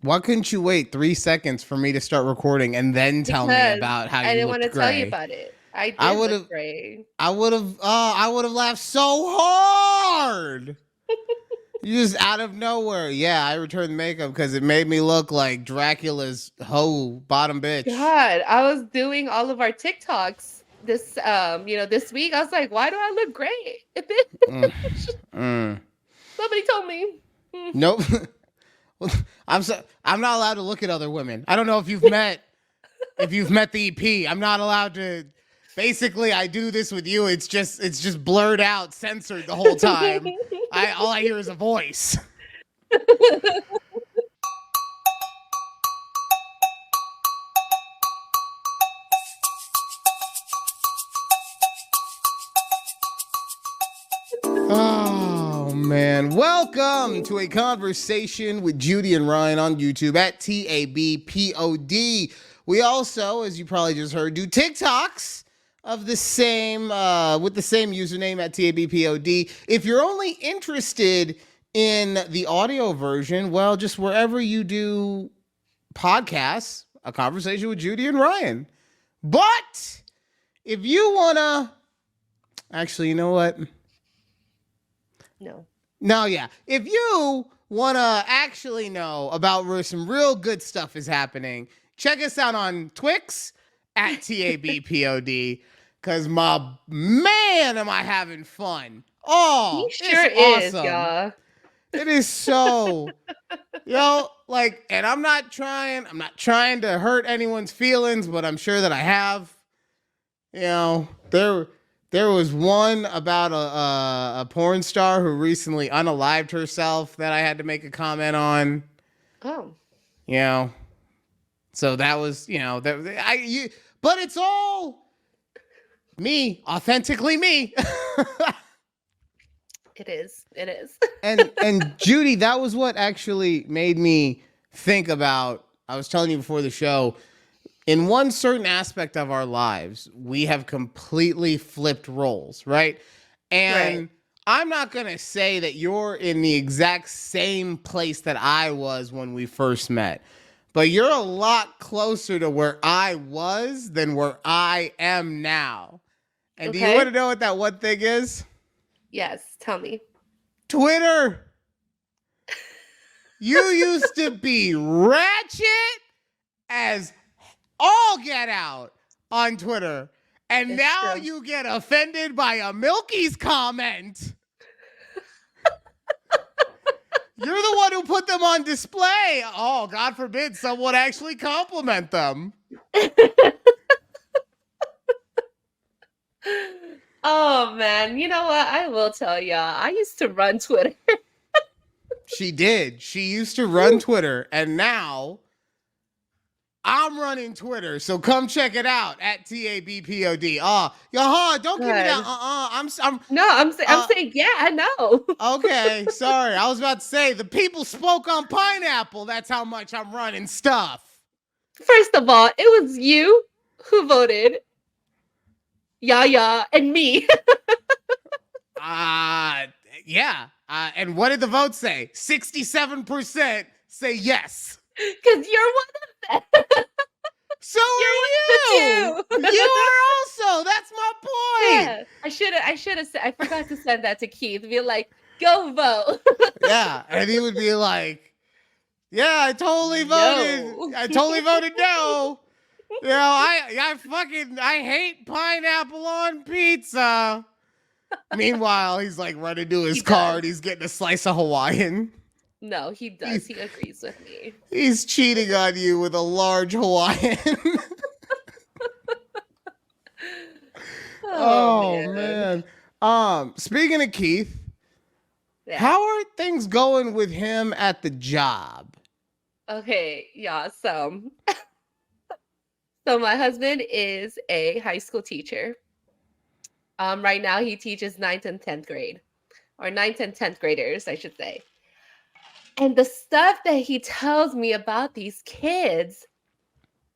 Why couldn't you wait 3 seconds for me to start recording and then tell me Because about how I you didn't want looked to tell you gray? about it. I I did would look have, great. I would have laughed so hard. You just out of nowhere. Yeah, I returned the makeup because it made me look like Dracula's hoe bottom bitch. God, I was doing all of our TikToks this week. I was like, why do I look great? Mm, mm. Somebody told me. Hmm. Nope. I'm not allowed to look at other women. I don't know if you've met the EP. I'm not allowed to. Basically, I do this with you. It's just blurred out, censored the whole time. All I hear is a voice. Oh man. Welcome to a conversation with Judy and Ryan on YouTube at TABPOD. We also, as you probably just heard, do TikToks of the same with the same username at TABPOD. If you're only interested in the audio version, well, just wherever you do podcasts, a conversation with Judy and Ryan. But if you wanna actually, you know what? No. No, yeah. If you want to actually know about where some real good stuff is happening, check us out on Twix at TABPOD. Because, my man, am I having fun. He Oh, sure it's is, awesome. y'all. It is so, and I'm not trying to hurt anyone's feelings, but I'm sure that I have. There was one about a porn star who recently unalived herself that I had to make a comment on. Oh. You know, so that was but it's all me, authentically me. It is. It is. and Judy, that was what actually made me think about. I was telling you before the show. In one certain aspect of our lives, we have completely flipped roles, right? Right. And I'm not going to say that you're in the exact same place that I was when we first met, but you're a lot closer to where I was than where I am now. And do you want Okay. to know what that one thing is? Yes. Tell me. Twitter. You used to be ratchet as all get out on Twitter. And It's now true. you get offended by a Milky's comment. You're the one who put them on display. Oh, God forbid someone actually compliment them. Oh man, you know what? I will tell y'all. I used to run Twitter. She did. She used to run Twitter, and now I'm running Twitter. So come check it out at TABPOD. Don't give me that. God. I'm No, I'm uh saying yeah, I know. okay, sorry. I was about to say the people spoke on pineapple. That's how much I'm running stuff. First of all, it was you who voted Yaya and me. Uh yeah. And what did the vote say? 67% say yes. Because you're one of them. So You're are you. one of the You two. are also. That's my point. Yeah. I should have said I forgot to send that to Keith. Be like, go vote. Yeah. And he would be like, yeah, I totally voted. No. I totally voted no. I hate pineapple on pizza. Meanwhile, he's like running to his He car does. and he's getting a slice of Hawaiian. No, he does. He's, He agrees with me. he's cheating on you with a large Hawaiian. Oh Oh man. man. Speaking of Keith, Yeah. how are things going with him at the job? Okay, yeah. So my husband is a high school teacher. Right now he teaches ninth and 10th grade, or ninth and 10th graders, I should say. And the stuff that he tells me about these kids,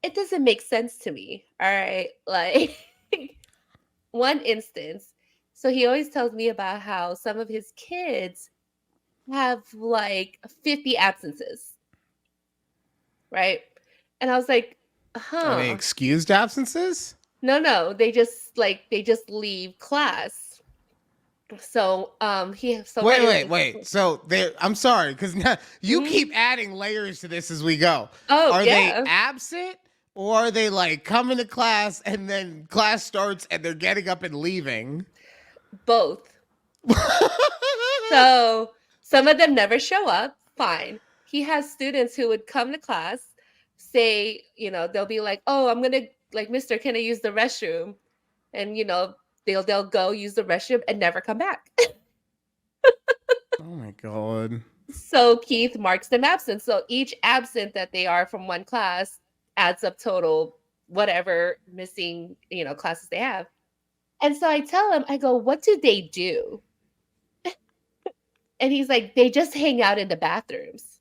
it doesn't make sense to me. All right. Like one instance. So he always tells me about how some of his kids have like 50 absences. right? And I was like, Are they huh. excused absences? No, they just leave class. So what is Wait. So there, I'm sorry, because you Mhm. keep adding layers to this as we go. Oh, Are they yeah, absent, or are they like coming to class and then class starts and they're getting up and leaving? both. So some of them never show up. Fine. He has students who would come to class, say, they'll be like, "Oh, I'm gonna like, Mister, can I use the restroom?" And they'll go use the restroom and never come back. Oh my god. So Keith marks them absent. So each absent that they are from one class adds up total whatever missing, classes they have. And so I tell him, I go, "What do they do?" And he's like, "They just hang out in the bathrooms."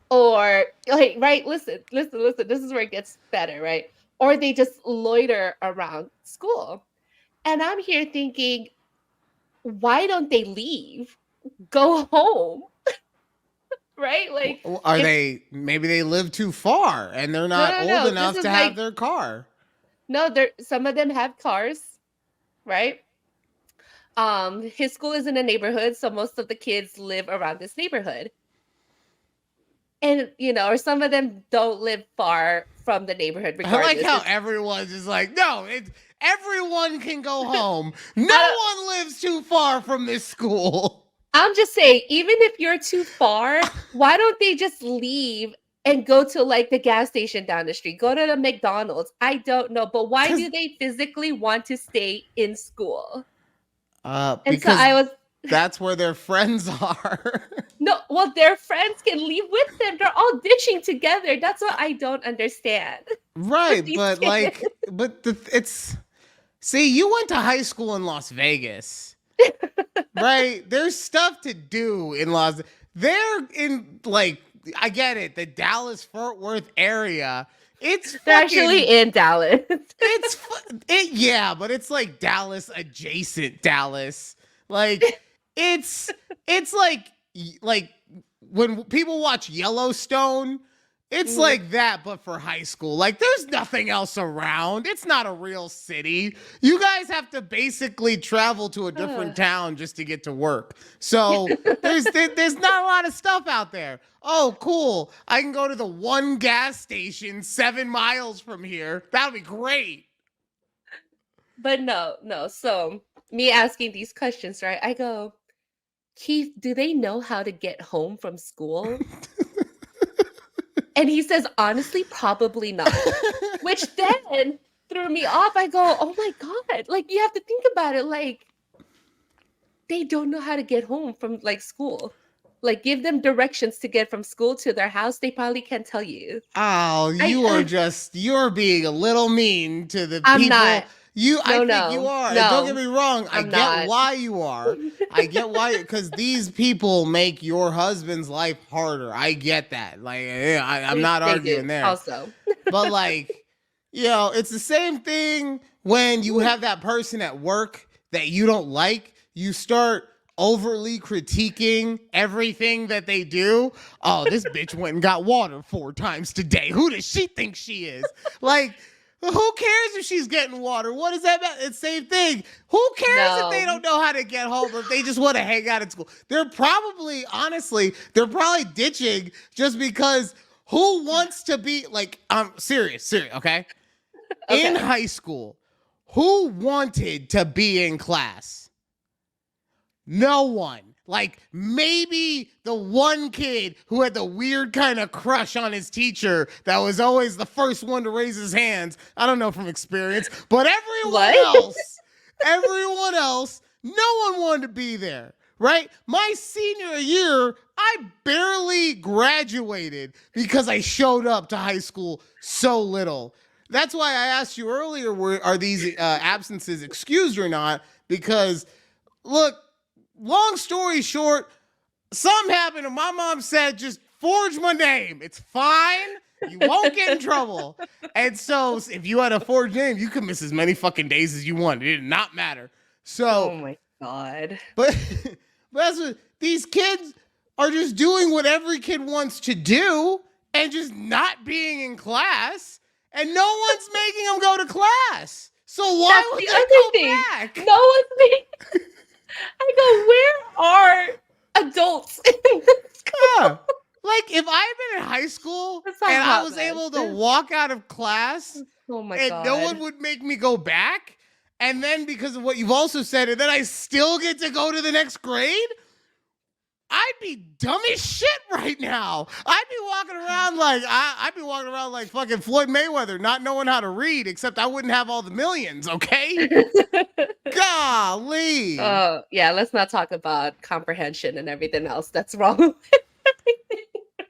Or like, right, listen, this is where it gets better, right? Or they just loiter around school. And I'm here thinking, why don't they leave? Go home, right? Like Are if they, maybe they live too far and they're no, not no, old no. This enough is to have like their car? no, there some of them have cars, right? His school is in a neighborhood, so most of the kids live around this neighborhood. And or some of them don't live far from the neighborhood I like regardless. how It's everyone's just like, no, everyone can go home. I don't, No one lives too far from this school. I'm just saying, even if you're too far, why don't they just leave and go to like the gas station down the street? Go to the McDonald's. I don't know, but why Because do they physically want to stay in school? And so because I was that's where their friends are. no, well, their friends can leave with them. They're all ditching together. That's what I don't understand with Right, these but kids. like, it's, see, you went to high school in Las Vegas, right? There's stuff to do in they're in, like, I get it, the Dallas Fort Worth area. It's They're actually fucking, in Dallas. yeah, but it's like Dallas adjacent Dallas. Like, it's like like when people watch Yellowstone, it's Mhm. like that, but for high school. Like, there's nothing else around. It's not a real city. You guys have to basically travel to a different town just to get to work. So there's not a lot of stuff out there. Oh, cool. I can go to the one gas station 7 miles from here. That'd be great. But no. So me asking these questions, right? I go, "Keith, do they know how to get home from school?" And he says, "Honestly, probably not." Which then threw me off. I go, "Oh my God." Like, you have to think about it. Like, they don't know how to get home from like school. Like, give them directions to get from school to their house. They probably can't tell you. Oh, I you're being a little mean to the I'm not. people. I No, think you no, are. And don't get no, me wrong, I I'm get not. why you are. I get why, because these people make your husband's life harder. I get that. Like, yeah, I'm not They do arguing there. also. But like, it's the same thing when you have that person at work that you don't like. You start overly critiquing everything that they do. Oh, this bitch went and got water 4 times today. Who does she think she is? Like, who cares if she's getting water? What is that about? It's the same thing. Who cares if they No. don't know how to get home or if they just want to hang out at school? Honestly, they're probably ditching just because who wants to be like, I'm serious, okay? In Okay. high school, who wanted to be in class? No one. Like, maybe the one kid who had the weird kind of crush on his teacher that was always the first one to raise his hands. I don't know from experience, but What? everyone else, no one wanted to be there, right? My senior year, I barely graduated because I showed up to high school so little. That's why I asked you earlier, are these absences excused or not? Because, look, long story short, something happened and my mom said, just forge my name. It's fine. You won't get in trouble. And so if you had a forged name, you could miss as many fucking days as you want. It did not matter. Oh So, my God. but, but that's what these kids are just doing what every kid wants to do. and just not being in class, and no one's making them go to class. So why That's would the they other go thing. back? No one's being. I go, where are adults in this school? Yeah. Like if I had been in high school It's a and I hot was mess. able to walk out of class Oh my and no one god. would make me go back, and then because of what you've also said, and then I still get to go to the next grade, I'd be dumb as shit right now. I'd be walking around like I'd be walking around like fucking Floyd Mayweather, not knowing how to read, except I wouldn't have all the millions, okay? Golly. Oh, yeah, let's not talk about comprehension and everything else that's wrong with everything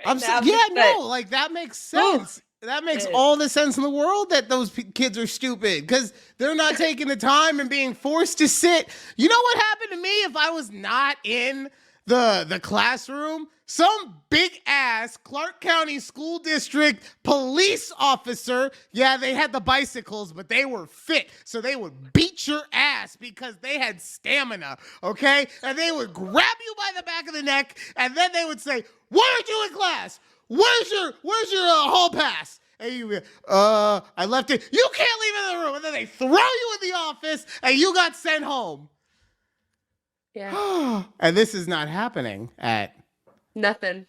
right now. Yeah, But, no, like that makes whew, sense. That makes it- all the sense in the world that those kids are stupid because they're not taking the time and being forced to sit. You know what happened to me if I was not in the classroom? Some big ass Clark County School District police officer. Yeah, they had the bicycles, but they were fit. So they would beat your ass because they had stamina, okay? And they would grab you by the back of the neck, and then they would say, "What are you in class? Where's your hall pass?" And you, I left it. You can't leave in the room. And then they throw you in the office, and you got sent home. yeah, And this is not happening at. nothing.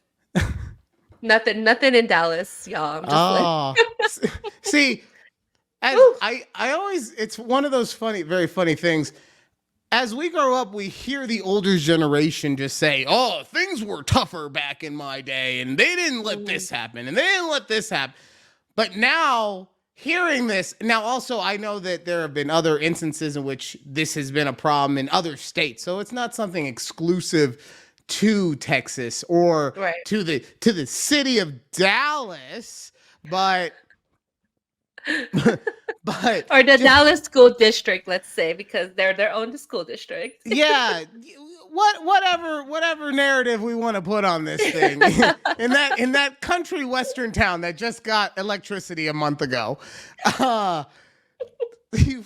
Nothing in Dallas, y'all. I'm just like, See, as Woo. I always, it's one of those very funny things. As we grow up, we hear the older generation just say, "Oh, things were tougher back in my day, and they didn't let this happen, and they didn't let this happen." But now, hearing this, now also I know that there have been other instances in which this has been a problem in other states, so it's not something exclusive to Texas or right. to the city of Dallas, but but Or the Dallas school district, let's say, because they're their own school district. yeah, whatever narrative we want to put on this thing in that country western town that just got electricity a month ago. You,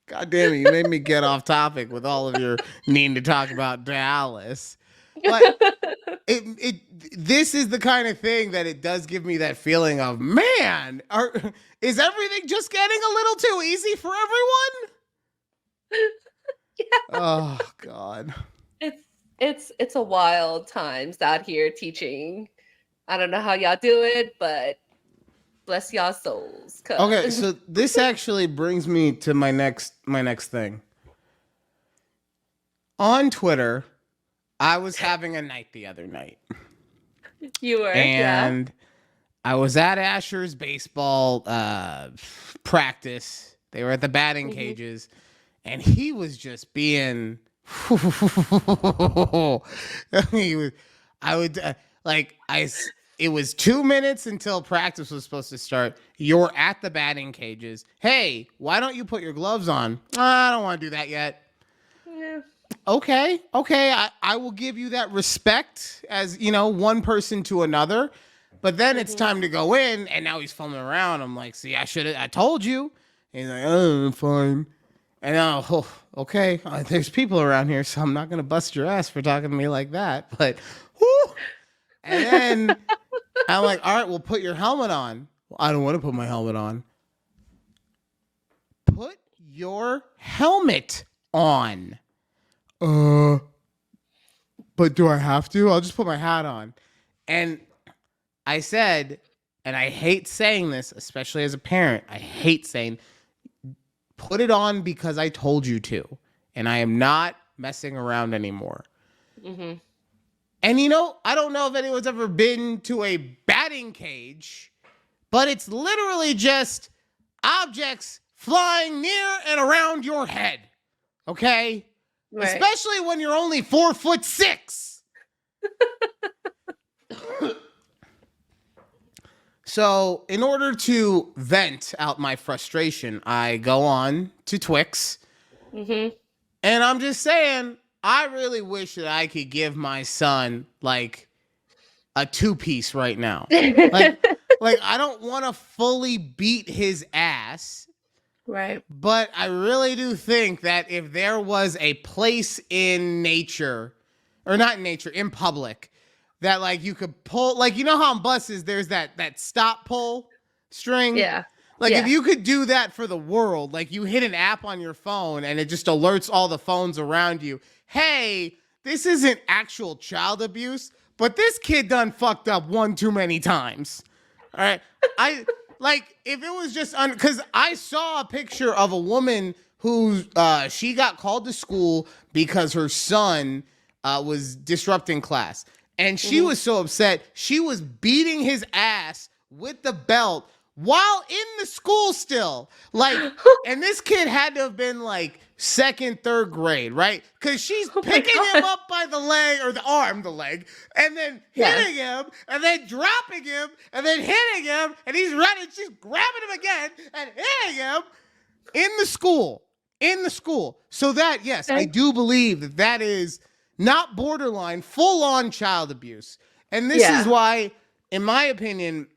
God damn it, you made me get off topic with all of your needing to talk about Dallas. But this is the kind of thing that it does give me that feeling of, man, is everything just getting a little too easy for everyone? Yeah. Oh God. It's a wild times out here teaching. I don't know how y'all do it, but bless y'all souls. Okay, so this actually brings me to my next thing. On Twitter, I was having a night the other night. You were, and I was at Asher's baseball practice. They were at the batting cages, and he was just being. It was 2 minutes until practice was supposed to start. You're at the batting cages. Hey, why don't you put your gloves on? I don't want to do that yet. Yeah. Okay. I will give you that respect as, one person to another. But then it's time to go in, and now he's fumbling around. I'm like, see, I told you. And he's like, oh, fine. And now, okay, there's people around here, so I'm not going to bust your ass for talking to me like that. But, whoo. And then I'm like, all right, well, put your helmet on. Well, I don't want to put my helmet on. Put your helmet on. But do I have to? I'll just put my hat on. And I said, and I hate saying this, especially as a parent, I hate saying, put it on because I told you to. And I am not messing around anymore. Mm-hmm. And I don't know if anyone's ever been to a batting cage, but it's literally just objects flying near and around your head. Okay? Right. Especially when you're only 4'6". So, in order to vent out my frustration, I go on to Twix. Mm-hmm. And I'm just saying, I really wish that I could give my son like a 2-piece right now. like I don't want to fully beat his ass. Right. But I really do think that if there was a place in nature, or not in nature, in public, that like you could pull, like, you know how on buses there's that stop pull string? Yeah. Like if Yeah. you could do that for the world, like you hit an app on your phone and it just alerts all the phones around you. Hey, this isn't actual child abuse, but this kid done fucked up one too many times. All right. I like if it was just because I saw a picture of a woman who she got called to school because her son was disrupting class. And she was so upset, she was beating his ass with the belt while in the school still. Like, and this kid had to have been like second, third grade, right? Because she's Oh my picking God. him up by the leg or the arm, the leg, and then hitting him, and then dropping him, and then hitting him, and he's running. She's grabbing him again and hitting him in the school. In the school. So that, yes, I do believe that that is not borderline, full-on child abuse. And this is why, in my opinion,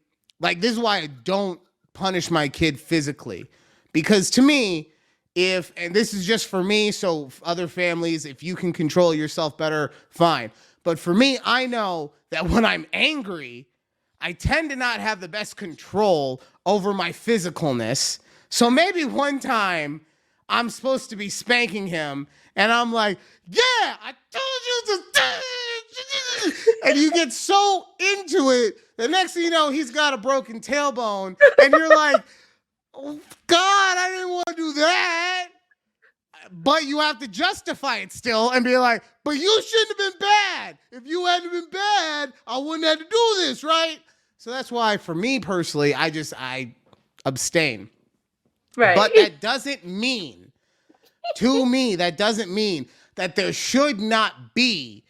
like, this is why I don't punish my kid physically. Because to me, and this is just for me, so other families, if you can control yourself better, fine. But for me, I know that when I'm angry, I tend to not have the best control over my physicalness. So maybe one time I'm supposed to be spanking him, and I'm like, yeah, I told you to. And you get so into it, the next thing you know, he's got a broken tailbone, and you're like, oh, God, I didn't want to do that. But you have to justify it still and be like, but you shouldn't have been bad. If you hadn't been bad, I wouldn't have to do this, right? So that's why, for me personally, I abstain. Right. But that doesn't mean, to me, that doesn't mean that there should not be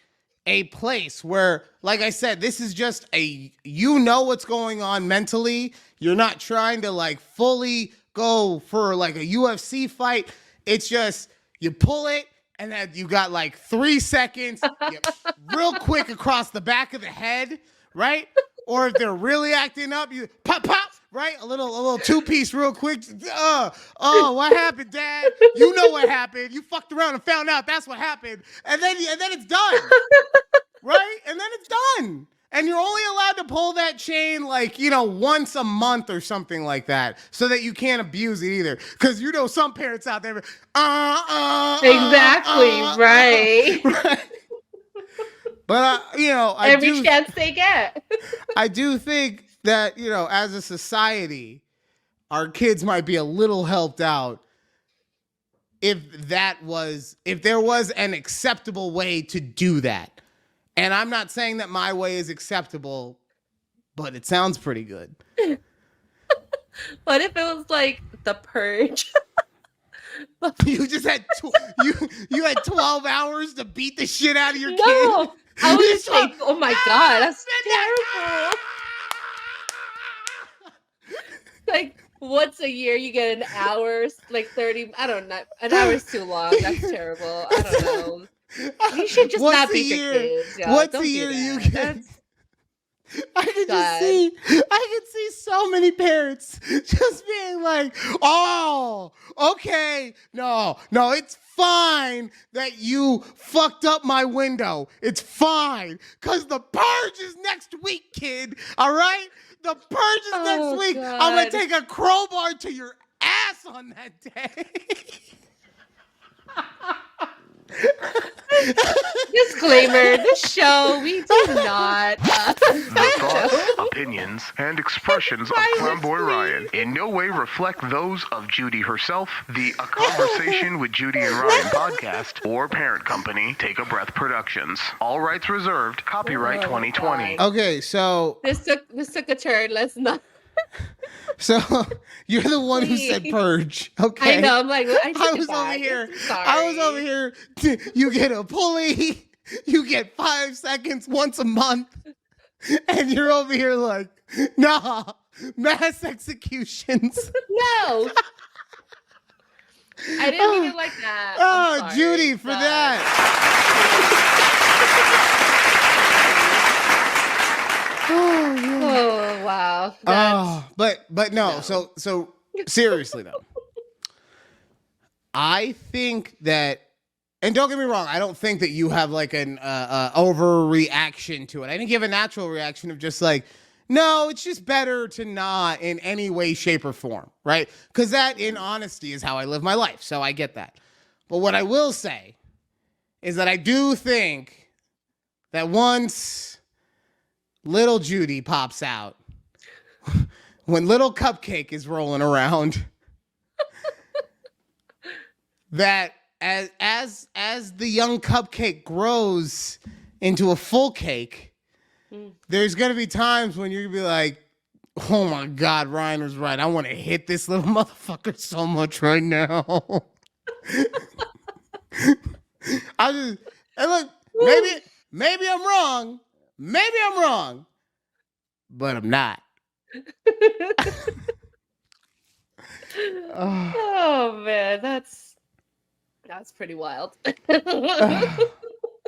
a place where, like I said, this is just you know what's going on mentally. You're not trying to like fully go for like a UFC fight. It's just, you pull it and then you got like 3 seconds, real quick across the back of the head, right? Or if they're really acting up, you pop, right? A little two-piece real quick. Oh, what happened, Dad? You know what happened. You fucked around and found out that's what happened. And then it's done. Right? And then it's done. And you're only allowed to pull that chain like, once a month or something like that, so that you can't abuse it either. Because some parents out there, exactly, right. Right. But, every chance they get. I do think that, as a society, our kids might be a little helped out if there was an acceptable way to do that. And I'm not saying that my way is acceptable, but it sounds pretty good. What if it was like The Purge? You just had you had 12 hours to beat the shit out of your kid. No, I was just like, oh my God, that's terrible. Like, once a year you get an hour, like 30, I don't know, an hour is too long. That's terrible. I don't know. You should just not beat your kids. Yeah, once a year you get. I could see so many parents just being like, oh, okay, no, it's fine that you fucked up my window. It's fine, because the purge is next week, kid, all right? The purge is next week. God. I'm going to take a crowbar to your ass on that day. Disclaimer, this show, we do not the thoughts, opinions, and expressions of Clownboy Ryan in no way reflect those of Judy herself, the A Conversation with Judy and Ryan podcast, or parent company Take a Breath Productions. All rights reserved. Copyright 2020. Okay, so this took a turn. Let's not. So you're the one who said purge. Okay. I know. I'm like, I was over here. You get a pulley. You get 5 seconds once a month. And you're over here like, nah, mass executions. No. I didn't mean it like that. Oh, Judy, for that. Oh, wow. But no. So seriously though, I think that And don't get me wrong, I don't think that you have like an overreaction to it. I think you have a natural reaction of just like, no, it's just better to not in any way, shape, or form, right? Because that, in honesty, is how I live my life. So I get that. But what I will say is that I do think that once little Judy pops out, when little Cupcake is rolling around, that as the young Cupcake grows into a full cake, there's gonna be times when you're gonna be like, oh my God, Ryan was right. I want to hit this little motherfucker so much right now. I just, and look, maybe I'm wrong. Maybe I'm wrong, but I'm not. Oh man, that's pretty wild.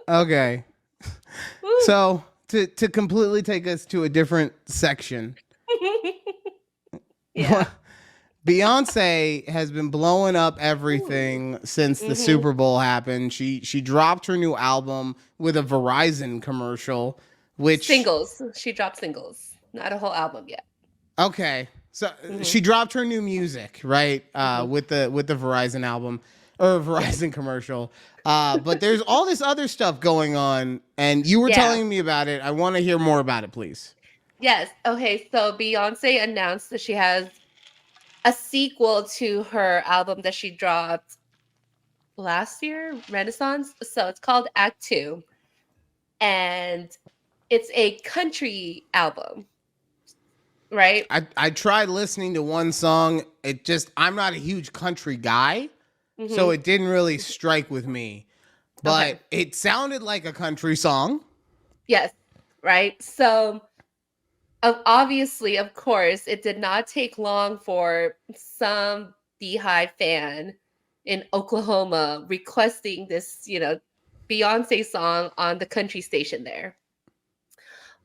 Okay. So to completely take us to a different section. Yeah. Beyonce has been blowing up everything since the Super Bowl happened. She dropped her new album with a Verizon commercial, which Singles. She dropped singles, not a whole album yet. Okay. So she dropped her new music, right? With the Verizon album or Verizon commercial. But there's all this other stuff going on, and you were telling me about it. I want to hear more about it, please. Yes. Okay. So Beyonce announced that she has a sequel to her album that she dropped last year, Renaissance. So it's called Act 2. And it's a country album. Right? I tried listening to one song. I'm not a huge country guy, so it didn't really strike with me. But it sounded like a country song. Yes, right? So obviously, of course, it did not take long for some Beehive fan in Oklahoma requesting this, Beyonce song on the country station there.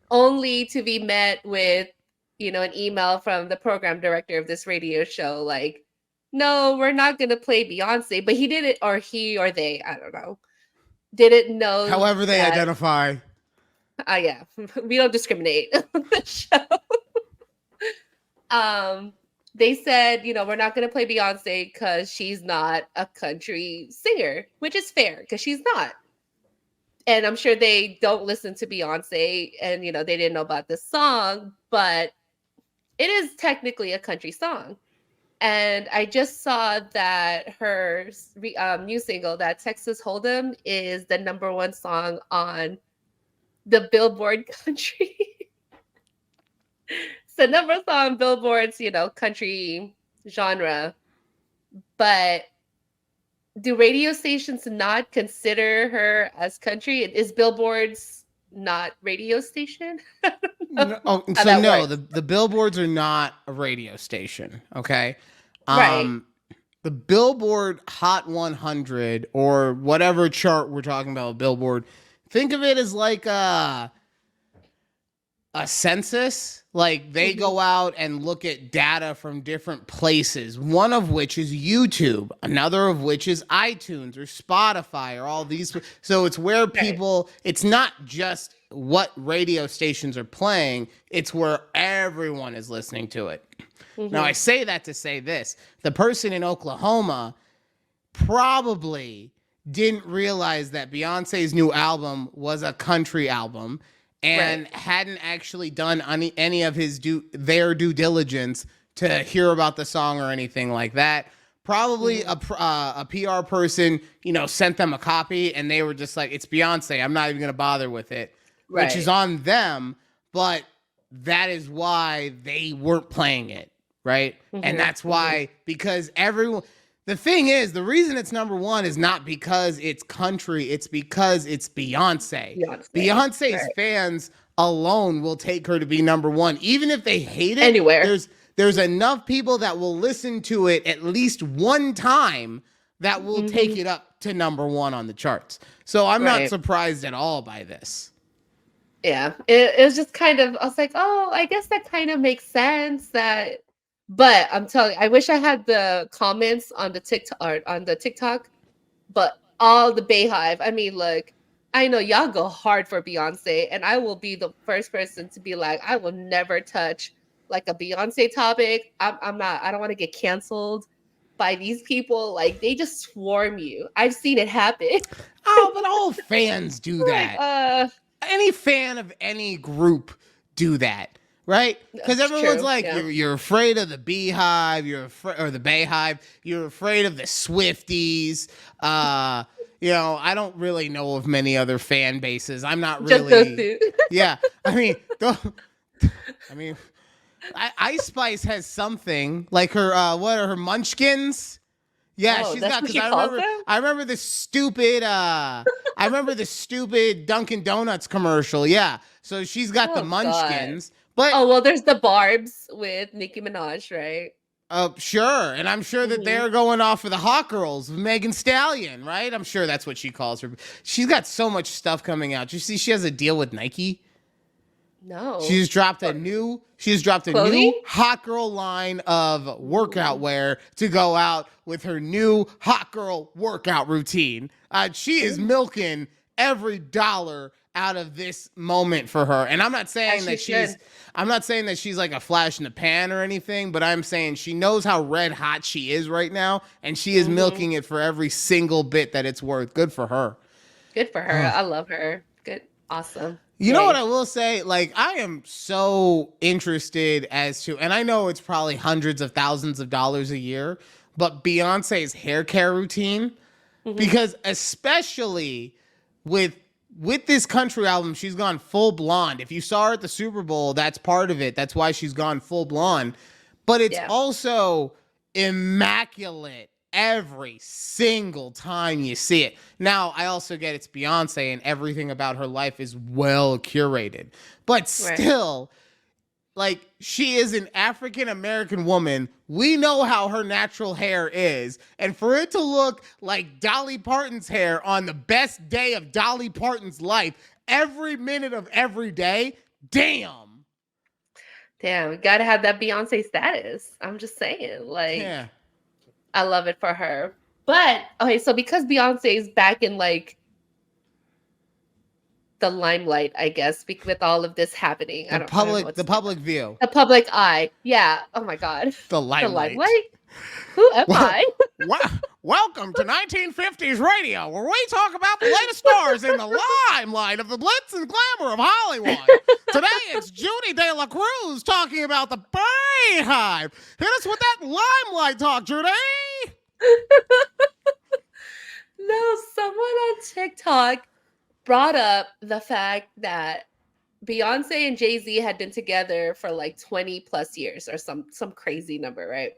Only to be met with an email from the program director of this radio show, like, no, we're not going to play Beyonce. But he didn't, or he or they, I don't know, didn't know. However they identify. Yeah, we don't discriminate on the show. They said, we're not going to play Beyonce because she's not a country singer, which is fair because she's not. And I'm sure they don't listen to Beyonce and, they didn't know about this song, but it is technically a country song. And I just saw that her new single, that Texas Hold'em, is the #1 song on the Billboard country. So number song on Billboard's, country genre. But do radio stations not consider her as country? Is Billboard's not radio station? The Billboards are not a radio station, okay? Right. The Billboard Hot 100 or whatever chart we're talking about, Billboard, think of it as like a census. Like they go out and look at data from different places, one of which is YouTube, another of which is iTunes or Spotify or all these. So it's where people, it's not just what radio stations are playing, it's where everyone is listening to it. Now, I say that to say this. The person in Oklahoma probably didn't realize that Beyonce's new album was a country album and hadn't actually done any of their due diligence to hear about the song or anything like that. Probably a PR person, sent them a copy and they were just like, it's Beyonce. I'm not even going to bother with it, which is on them. But that is why they weren't playing it. Right. And that's why, because everyone, the thing is, the reason it's #1 is not because it's country. It's because it's Beyonce. Beyonce's fans alone will take her to be #1. Even if they hate it, anywhere. There's enough people that will listen to it at least one time that will take it up to #1 on the charts. So I'm not surprised at all by this. Yeah, it was just kind of, I was like, oh, I guess that kind of makes sense. But I'm telling you, I wish I had the comments on the TikTok, but all the Bayhive. I mean, look, I know y'all go hard for Beyonce, and I will be the first person to be like, I will never touch like a Beyonce topic. I'm not. I don't want to get canceled by these people. Like they just swarm you. I've seen it happen. Oh, but all fans do Like, that. Any fan of any group do that, right? Because that's everyone's true. like, Yeah. you're afraid of the Beehive, or the Bayhive, you're afraid of the Swifties. I don't really know of many other fan bases. I'm not Just those really. two. Yeah, I mean, Ice Spice has something like her. What are her Munchkins? Yeah, Oh, she's that's got, what because she calls them? I remember the stupid Dunkin' Donuts commercial. Yeah, so she's got the Oh God. Munchkins, but Oh well, there's the Barbs with Nicki Minaj, right? sure, and I'm sure that Hmm. they're going off for the Hot Girls with Megan Stallion, right? I'm sure that's what she calls her. She's got so much stuff coming out. You see, she has a deal with Nike. No. She just dropped a new Clothing? hot girl line of workout Ooh. wear to go out with her new hot girl workout routine. She is milking every dollar out of this moment for her. And I'm not saying As that she should. I'm not saying that she's like a flash in the pan or anything, but I'm saying she knows how red hot she is right now, and she is Mhm. milking it for every single bit that it's worth. Good for her. Good for her. I love her. Good. Awesome. You know Yay. what I will say? Like, I am so interested as to, and I know it's probably hundreds of thousands of dollars a year, but Beyonce's hair care routine, Mhm. because especially with this country album, she's gone full blonde. If you saw her at the Super Bowl, that's part of it. That's why she's gone full blonde. But it's Yeah. also immaculate every single time you see it. Now, I also get it's Beyonce and everything about her life is well curated. But still, like, she is an African American woman. We know how her natural hair is. And for it to look like Dolly Parton's hair on the best day of Dolly Parton's life, every minute of every day, damn. Damn, we gotta have that Beyonce status. I'm just saying. Like, Yeah. I love it for her. But okay, so because Beyonce is back in like the limelight, I guess, with all of this happening. I don't know what's The public view. the public eye. Yeah. Oh my God. The limelight. Who am Well, I? Welcome to 1950s radio, where we talk about the latest stars in the limelight of the glitz and glamour of Hollywood. Today, it's Judy De La Cruz talking about the Bayhive. Hit us with that limelight talk, Judy. No, someone on TikTok brought up the fact that Beyonce and Jay-Z had been together for like 20 plus years or some crazy number, right?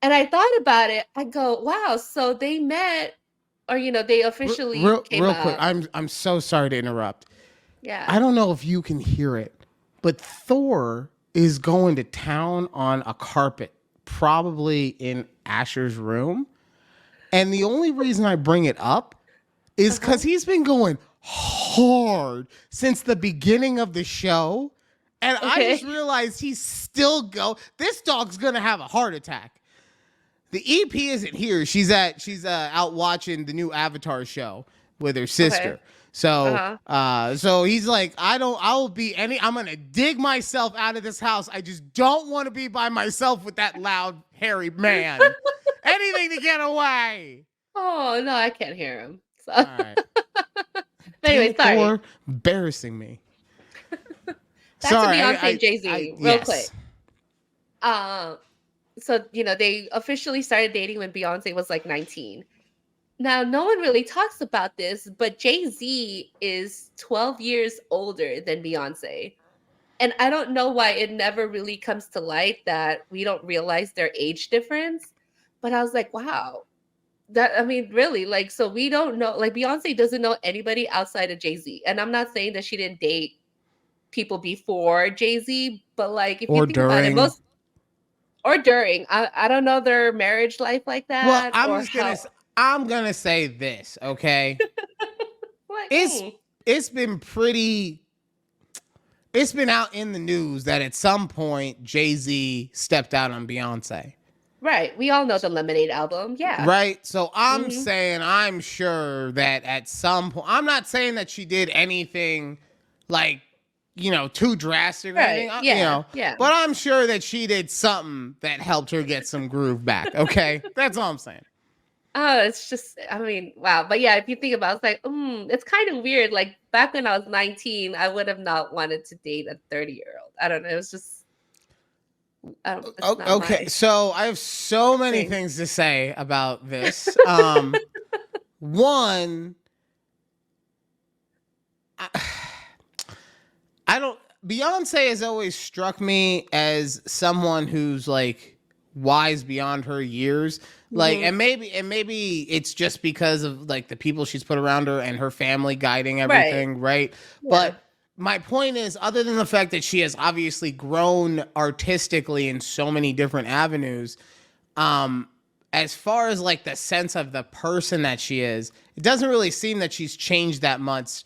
And I thought about it. I go, wow, so they met or they officially came real out. quick, I'm so sorry to interrupt. Yeah. I don't know if you can hear it, but Thor is going to town on a carpet, probably in Asher's room. And the only reason I bring it up is because he's been going hard since the beginning of the show. And I just realized he's still this dog's going to have a heart attack. The EP isn't here. She's out watching the new Avatar show with her sister. Okay. So so he's like, I'm gonna dig myself out of this house. I just don't want to be by myself with that loud, hairy man. Anything to get away. Oh no, I can't hear him. So. All right. Anyway, sorry. Thor embarrassing me. Back to Beyonce and Jay-Z, real yes. quick. So they officially started dating when Beyonce was like 19. Now, no one really talks about this, but Jay-Z is 12 years older than Beyonce. And I don't know why it never really comes to light that we don't realize their age difference. But I was like, wow. Really, like, so we don't know, like, Beyonce doesn't know anybody outside of Jay-Z. And I'm not saying that she didn't date people before Jay-Z, but like, if you think about it, or during, I don't know their marriage life like that. Well, I'm gonna say this, okay? It's been out in the news that at some point Jay-Z stepped out on Beyonce. Right. We all know the Lemonade album. Yeah. Right? So I'm Mhm. saying I'm sure that at some point, I'm not saying that she did anything like, too drastic or Right. anything, Yeah. Yeah. but I'm sure that she did something that helped her get some groove back. Okay? That's all I'm saying. Oh, it's just, I mean, wow. But yeah, if you think about it, it's like, it's kind of weird. Like back when I was 19, I would have not wanted to date a 30-year-old. I don't know. It was just, it's not Okay, my so I have so many thing. things to say about this. One, I, I don't. Beyonce has always struck me as someone who's like wise beyond her years. Like, Hmm. and maybe it's just because of like the people she's put around her and her family guiding Right. everything, right? Yeah. But my point is, other than the fact that she has obviously grown artistically in so many different avenues, um, as far as like the sense of the person that she is, it doesn't really seem that she's changed that much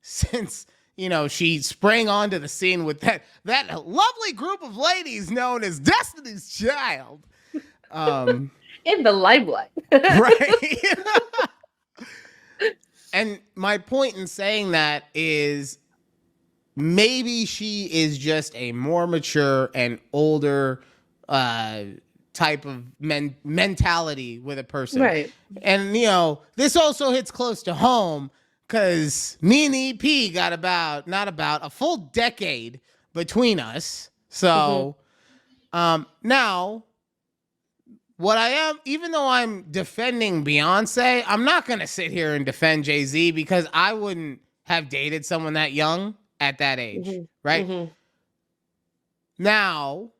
since she sprang onto the scene with that lovely group of ladies known as Destiny's Child. In the limelight. Right. And my point in saying that is maybe she is just a more mature and older type of mentality with a person. Right. And, this also hits close to home because me and EP got not about a full decade between us. So now what I am, even though I'm defending Beyonce, I'm not going to sit here and defend Jay-Z because I wouldn't have dated someone that young at that age, Hmm. right? Hmm. Now,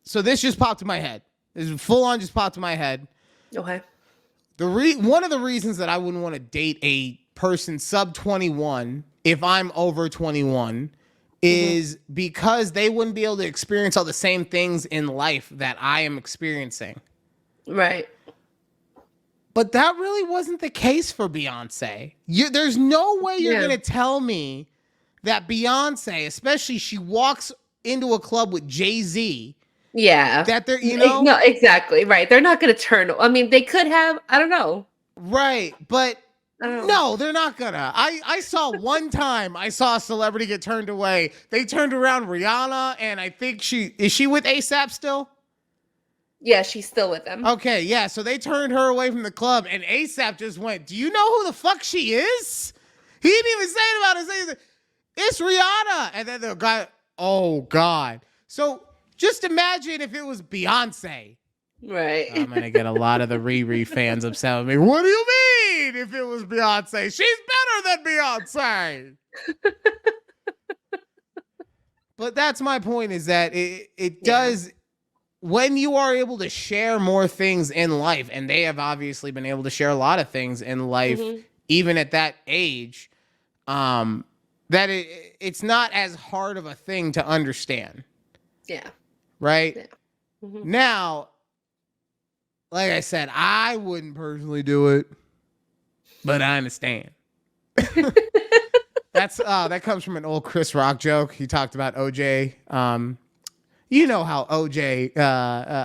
so this just popped in my head. This full on just popped in my head. Okay. One of the reasons that I wouldn't want to date a person sub 21 if I'm over 21 is because they wouldn't be able to experience all the same things in life that I am experiencing. Right. But that really wasn't the case for Beyonce. There's no way you're Yeah. going to tell me that Beyonce, especially she walks into a club with Jay-Z, Yeah. that they're, No, exactly. Right. They're not going to turn. I mean, they could have. I don't know. right. But I don't know. no, they're not gonna. I saw one time I saw a celebrity get turned away. They turned around Rihanna, and I think is she with ASAP still? Yeah, she's still with them. Okay, yeah. So they turned her away from the club, and ASAP just went, "Do you know who the fuck she is?" He didn't even say it about it. Say, it's Rihanna, and then the guy, oh god. So just imagine if it was Beyonce. Right. I'm gonna get a lot of the Riri fans upset with me. What do you mean? If it was Beyonce, she's better than Beyonce. But that's my point. Is that it does when you are able to share more things in life, and they have obviously been able to share a lot of things in life, even at that age. That it's not as hard of a thing to understand. Yeah. Right. Yeah. Now. Like I said, I wouldn't personally do it, but I understand. That comes from an old Chris Rock joke. He talked about OJ. You know how OJ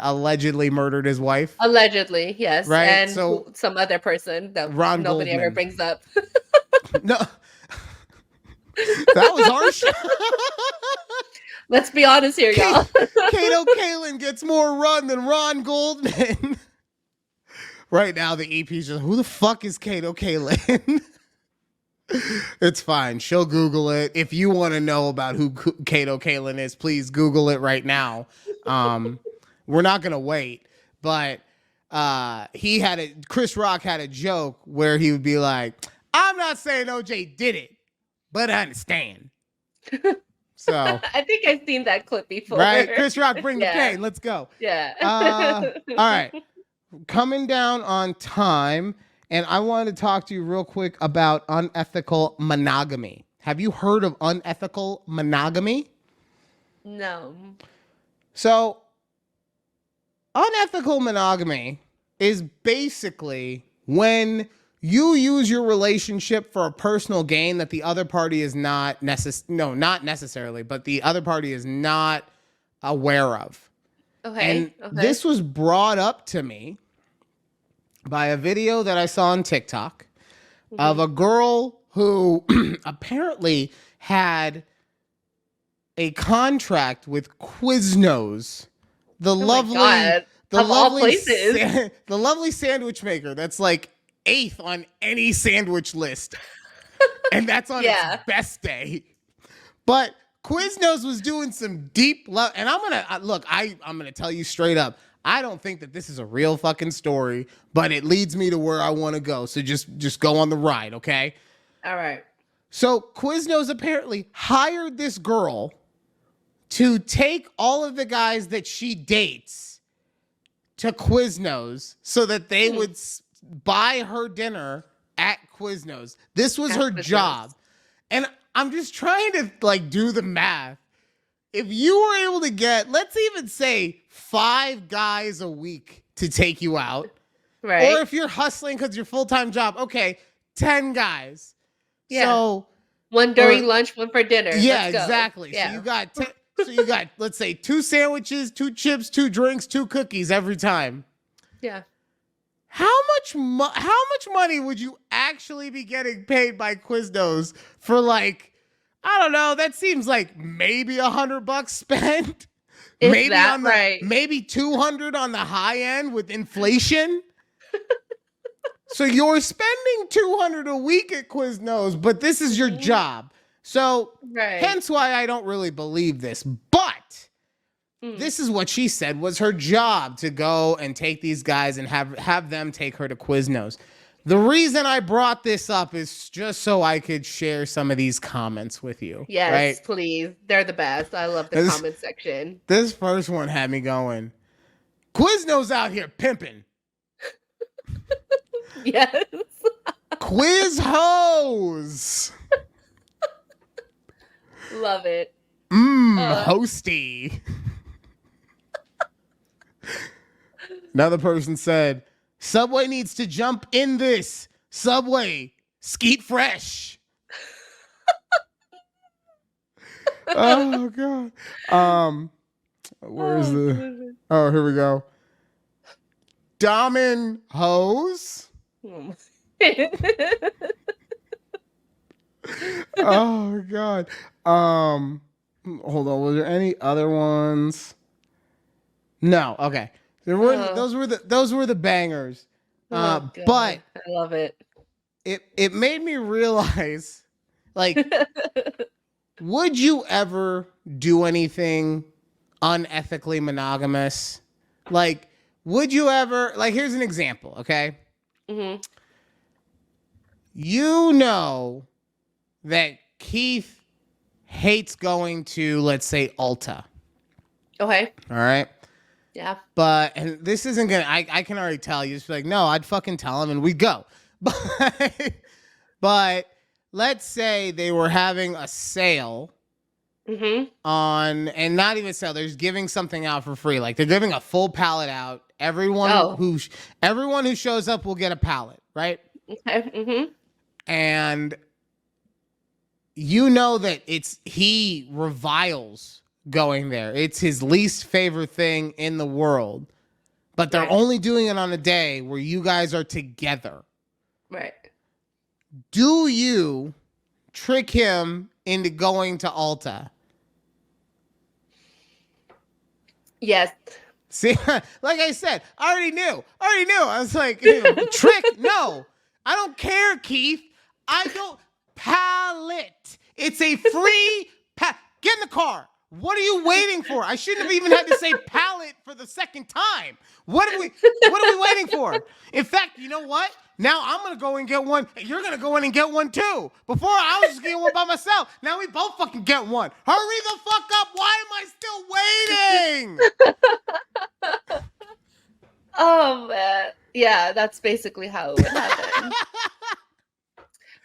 allegedly murdered his wife, Allegedly, yes. right? And So some other person that Ron nobody Goldman. ever brings up. No, that was harsh. Let's be honest here, y'all. Kato Kalin gets more run than Ron Goldman. Right now, the EP's just, who the fuck is Kato Kalin? It's fine. She'll Google it. If you want to know about who Kato Kalin is, please Google it right now. We're not going to wait. But Chris Rock had a joke where he would be like, I'm not saying OJ did it, but I understand. So I think I've seen that clip before. right, Chris Rock, bring the Yeah. pain. Let's go. Yeah. All right, coming down on time, and I wanted to talk to you real quick about unethical monogamy. Have you heard of unethical monogamy? No. So, unethical monogamy is basically when you use your relationship for a personal gain that the other party is not necessarily, but the other party is not aware of, Okay. And this was brought up to me by a video that I saw on TikTok of a girl who apparently had a contract with Quiznos, the lovely, God. the Of all lovely, places. the lovely sandwich maker that's like 8th on any sandwich list, and that's on its best day. But Quiznos was doing some deep love, and I'm gonna tell you straight up. I don't think that this is a real fucking story, but it leads me to where I want to go. So just go on the ride, okay? All right. So Quiznos apparently hired this girl to take all of the guys that she dates to Quiznos so that they would buy her dinner at Quiznos. This was her job. And I'm just trying to like do the math. If you were able to get, let's even say 5 guys a week to take you out. Right. Or if you're hustling because your full-time job, okay, 10 guys. Yeah. So one during lunch, one for dinner. Yeah, Let's go. exactly. Yeah. So you got, let's say 2 sandwiches, 2 chips, 2 drinks, 2 cookies every time. Yeah. How much money would you actually be getting paid by Quiznos for like, I don't know, that seems like maybe $100 spent. Maybe 200 on the high end with inflation. So you're spending 200 a week at Quiznos, but this is your job. So hence why I don't really believe this. But this is what she said was her job, to go and take these guys and have them take her to Quiznos. The reason I brought this up is just so I could share some of these comments with you. Yes, right? Please. They're the best. I love the comment section. This first one had me going, Quiznos out here pimping. Yes. Quiz hoes. Love it. Hosty. Another person said, Subway needs to jump in this. Subway, skeet fresh. Oh, God. Where's Oh, here we go. Damen hose. Oh, God. Hold on. Was there any other ones? No. Okay. There were those were the bangers. But I love it. It made me realize, like, would you ever do anything unethically monogamous? Like, would you ever, like, here's an example, okay? You know that Keith hates going to, let's say, Ulta. Okay. All right? Yeah. But, and this isn't gonna, I can already tell you, just be like, no, I'd fucking tell him and we'd go. But let's say they were having a sale on, and not even sale, they're just giving something out for free. Like, they're giving a full pallet out. Everyone who shows up will get a pallet, right? Okay. And you know that he reviles going there. It's his least favorite thing in the world. But they're only doing it on a day where you guys are together. Right. Do you trick him into going to Ulta? Yes. See, like I said, I already knew. I was like, trick? No. I don't care, Keith. I don't. Pallet. It's a free Get in the car. What are you waiting for? I shouldn't have even had to say pallet for the second time. What are we waiting for? In fact, you know what? Now I'm going to go and get one. You're going to go in and get one too. Before I was just getting one by myself. Now we both fucking get one. Hurry the fuck up. Why am I still waiting? Oh, man. Yeah, that's basically how it would happen.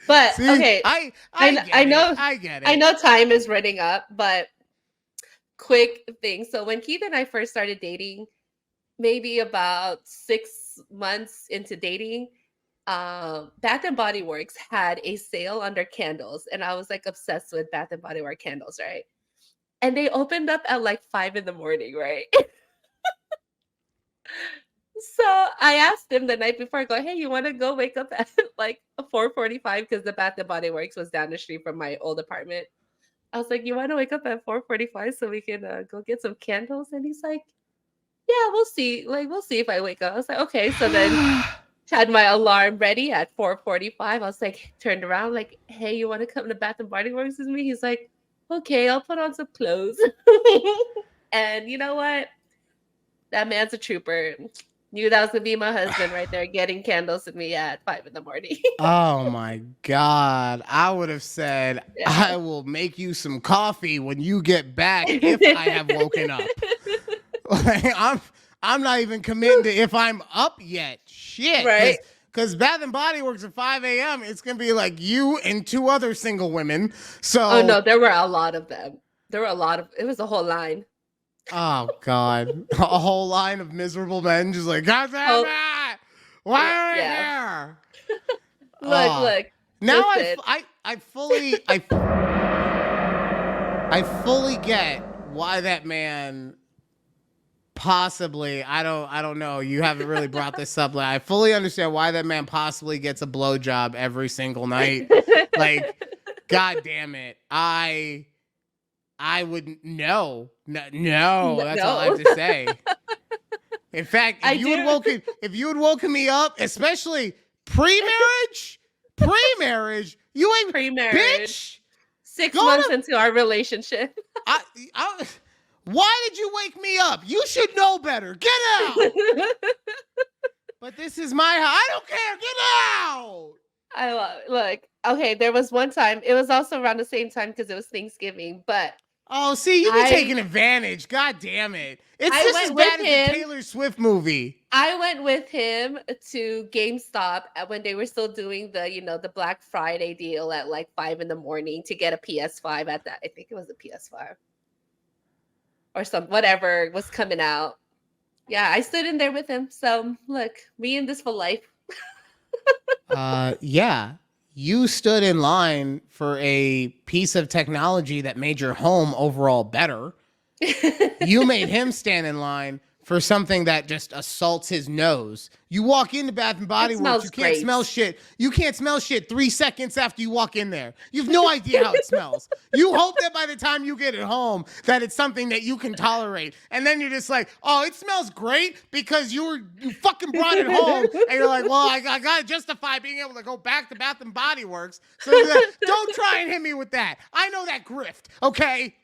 But, see, okay. I get it. I know time is running up, but quick thing. So when Keith and I first started dating, maybe about 6 months into dating, Bath and Body Works had a sale under candles, and I was like obsessed with Bath and Body Works candles, right? And they opened up at like 5 a.m, right? So I asked him the night before, I go, hey, you want to go wake up at like 4:45 because the Bath and Body Works was down the street from my old apartment. I was like, you want to wake up at 4:45 so we can go get some candles? And he's like, yeah, we'll see. Like, we'll see if I wake up. I was like, okay. So then had my alarm ready at 4:45. I was like, turned around, like, hey, you want to come to Bath and Body Works with me? He's like, okay, I'll put on some clothes. And you know what? That man's a trooper. Knew that was gonna be my husband right there getting candles with me at 5 in the morning. Oh my God. I would have said, Yeah. I will make you some coffee when you get back if I have woken up. Like, I'm not even committing to if I'm up yet. Shit. Right. Because Bath and Body Works at 5 a.m. It's gonna be like you and 2 other single women. So Oh no, there were a lot of them. There were a lot of it was a whole line. oh God. A whole line of miserable men just like, God damn it! Why are we here? Look. Now listen. I fully get why that man possibly I don't know. You haven't really brought this up. Like, I fully understand why that man possibly gets a blowjob every single night. Like, God damn it. I wouldn't no. That's all I have to say. In fact, if you had woken me up, especially pre-marriage, you ain't Pre-marriage. bitch. 6 Go months to- into our relationship. Why did you wake me up? You should know better. Get out. But this is my house. I don't care. Get out. I love it. Look, okay, there was one time, it was also around the same time because it was Thanksgiving, but Oh, see, you be taking advantage. God damn it. It's I just as went bad with as the him. Taylor Swift movie. I went with him to GameStop when they were still doing the Black Friday deal at like 5 in the morning to get a PS5 at that. I think it was a PS5 or whatever was coming out. Yeah, I stood in there with him. So look, we in this for life. Yeah. You stood in line for a piece of technology that made your home overall better. You made him stand in line for something that just assaults his nose. You walk into Bath and Body Works, you can't smell shit. You can't smell shit 3 seconds after you walk in there. You have no idea how it smells. You hope that by the time you get it home, that it's something that you can tolerate. And then you're just like, oh, it smells great because you fucking brought it home. And you're like, well, I got to justify being able to go back to Bath and Body Works. So don't try and hit me with that. I know that grift, okay?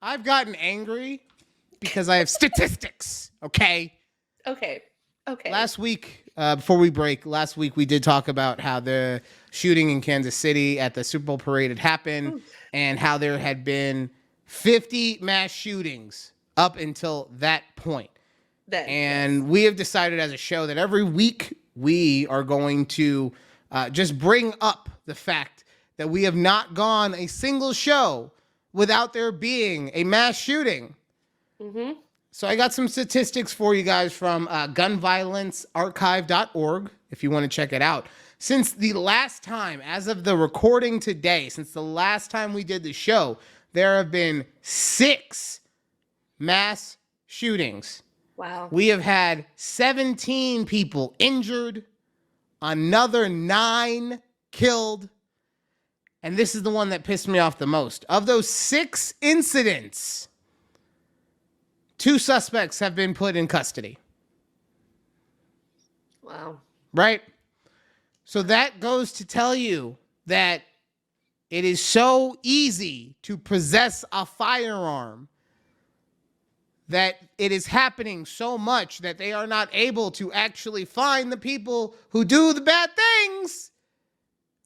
I've gotten angry because I have statistics, okay? Okay. Last week, before we break, we did talk about how the shooting in Kansas City at the Super Bowl parade had happened and how there had been 50 mass shootings up until that point. And we have decided as a show that every week we are going to just bring up the fact that we have not gone a single show without there being a mass shooting. Mm-hmm. So I got some statistics for you guys from gunviolencearchive.org if you want to check it out. Since the last time, as of the recording today, since the last time we did the show, there have been 6 mass shootings. Wow. We have had 17 people injured, another 9 killed, and this is the one that pissed me off the most. Of those 6 incidents, 2 suspects have been put in custody. Wow. Right? So that goes to tell you that it is so easy to possess a firearm that it is happening so much that they are not able to actually find the people who do the bad things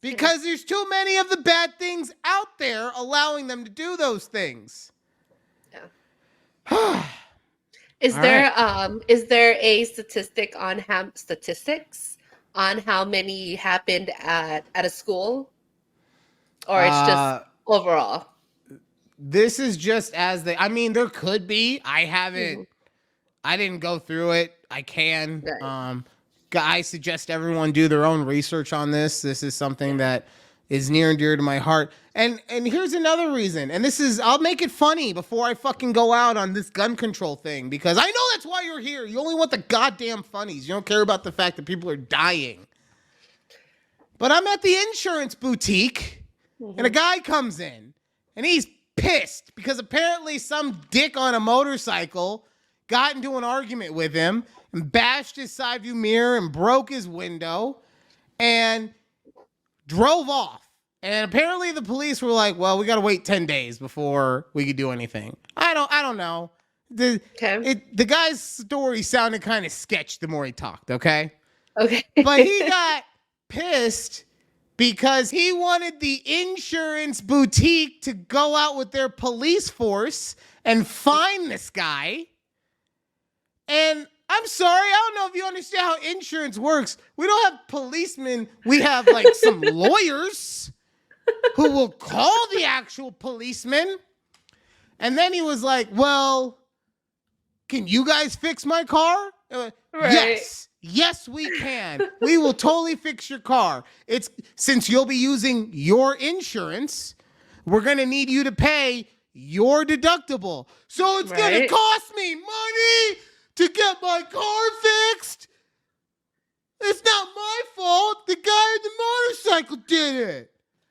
because there's too many of the bad things out there allowing them to do those things. Yeah. Is there a statistic on how many happened at a school, or it's just overall? This is just as they. I mean, there could be. I haven't. I didn't go through it. I can. Right. I suggest everyone do their own research on this. This is something that is near and dear to my heart. And here's another reason. And this is, I'll make it funny before I fucking go out on this gun control thing, because I know that's why you're here. You only want the goddamn funnies. You don't care about the fact that people are dying. But I'm at the insurance boutique, and a guy comes in, and he's pissed because apparently some dick on a motorcycle got into an argument with him and bashed his side view mirror and broke his window and drove off. And apparently the police were like, well, we got to wait 10 days before we could do anything. I don't know. The guy's story sounded kind of sketchy the more he talked, okay? Okay. But he got pissed because he wanted the insurance boutique to go out with their police force and find this guy. And I'm sorry, I don't know if you understand how insurance works. We don't have policemen. We have like some lawyers who will call the actual policeman. And then he was like, well, can you guys fix my car? Right. Yes, we can. We will totally fix your car. It's since you'll be using your insurance, we're going to need you to pay your deductible. So it's going to cost me money to get my car fixed. It's not my fault. The guy on the motorcycle did it.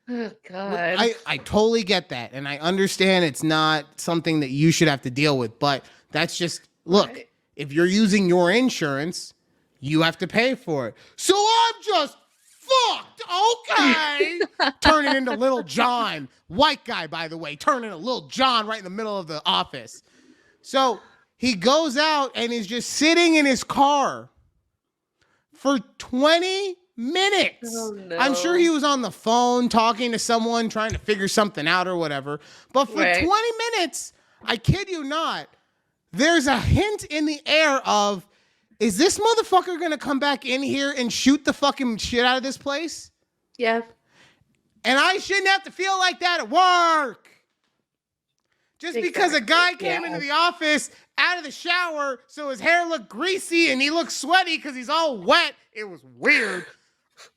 Oh, God. I totally get that. And I understand it's not something that you should have to deal with. But that's just, look, if you're using your insurance, you have to pay for it. So I'm just fucked. Okay. Turning into Little John. White guy, by the way. Turning into Little John right in the middle of the office. So he goes out and is just sitting in his car for 20 minutes. Oh, no. I'm sure he was on the phone talking to someone, trying to figure something out or whatever. But for 20 minutes, I kid you not, there's a hint in the air of, is this motherfucker going to come back in here and shoot the fucking shit out of this place? Yeah. And I shouldn't have to feel like that at work. Just because a guy came into the office out of the shower so his hair looked greasy and he looked sweaty because he's all wet. It was weird.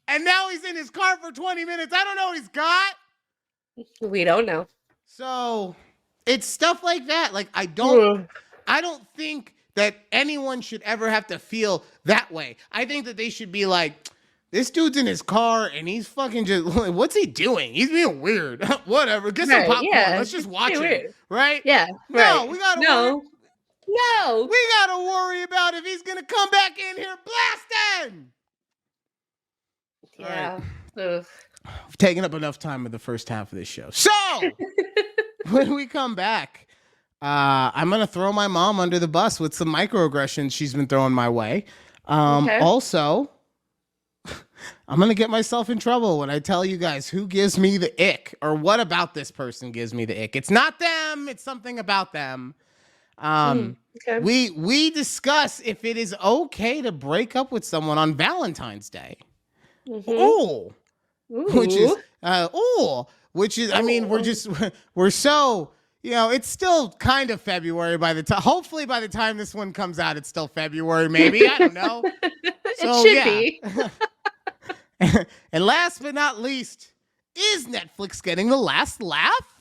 And now he's in his car for 20 minutes. I don't know what he's got. We don't know. So it's stuff like that. Like, I don't think that anyone should ever have to feel that way. I think that they should be like, this dude's in his car and he's fucking just, what's he doing? He's being weird. Whatever. Get some popcorn. Yeah. Let's just watch it. Right? Yeah. No, we gotta worry. No. We gotta worry about if he's gonna come back in here blasting. Yeah. Right. We've taken up enough time in the first half of this show. So when we come back, I'm gonna throw my mom under the bus with some microaggressions she's been throwing my way. Also, I'm going to get myself in trouble when I tell you guys who gives me the ick or what about this person gives me the ick. It's not them. It's something about them. We discuss if it is okay to break up with someone on Valentine's Day. Which is, I mean, we're so, you know, it's still kind of February by the time, hopefully by the time this one comes out, it's still February, maybe. I don't know. So, it should be. And last but not least, is Netflix getting the last laugh?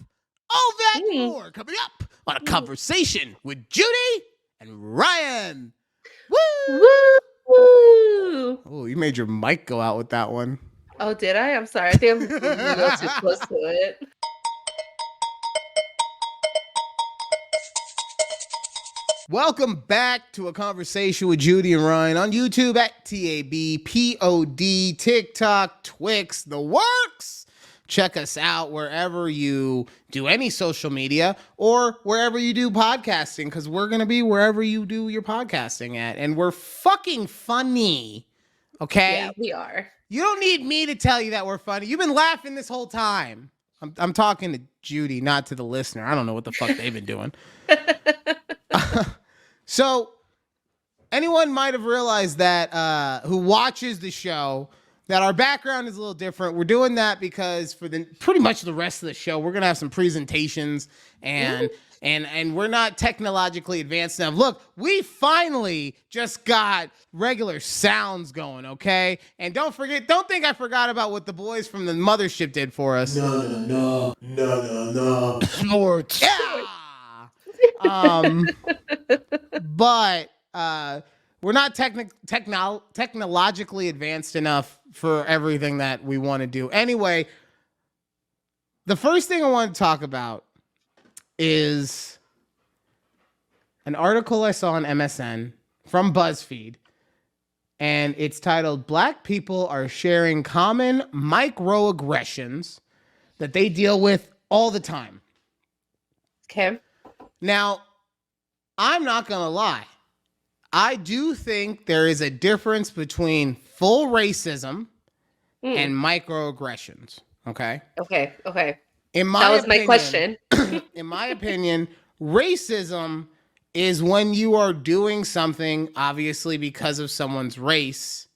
All that and more coming up on A Conversation with Judy and Ryan. Woo! Woo! Oh, you made your mic go out with that one. Oh, did I? I'm sorry. I think I'm a little too close to it. Welcome back to A Conversation with Judy and Ryan on YouTube at takeabreathpod, TikTok, Twix, the works. Check us out wherever you do any social media or wherever you do podcasting, because we're going to be wherever you do your podcasting at. And we're fucking funny, okay? Yeah, we are. You don't need me to tell you that we're funny. You've been laughing this whole time. I'm talking to Judy, not to the listener. I don't know what the fuck they've been doing. So anyone might have realized that who watches the show that our background is a little different. We're doing that because for the pretty much the rest of the show, we're gonna have some presentations and we're not technologically advanced enough. Look, we finally just got regular sounds going, okay? And don't think I forgot about what the boys from the mothership did for us. No. Sports. Yeah. But we're not technologically advanced enough for everything that we want to do. Anyway, the first thing I want to talk about is an article I saw on MSN from BuzzFeed, and it's titled "Black People Are Sharing Common Microaggressions That They Deal With All the Time." Okay. Now, I'm not going to lie. I do think there is a difference between full racism and microaggressions. Okay. Okay. That was my question. In my opinion, racism is when you are doing something, obviously because of someone's race.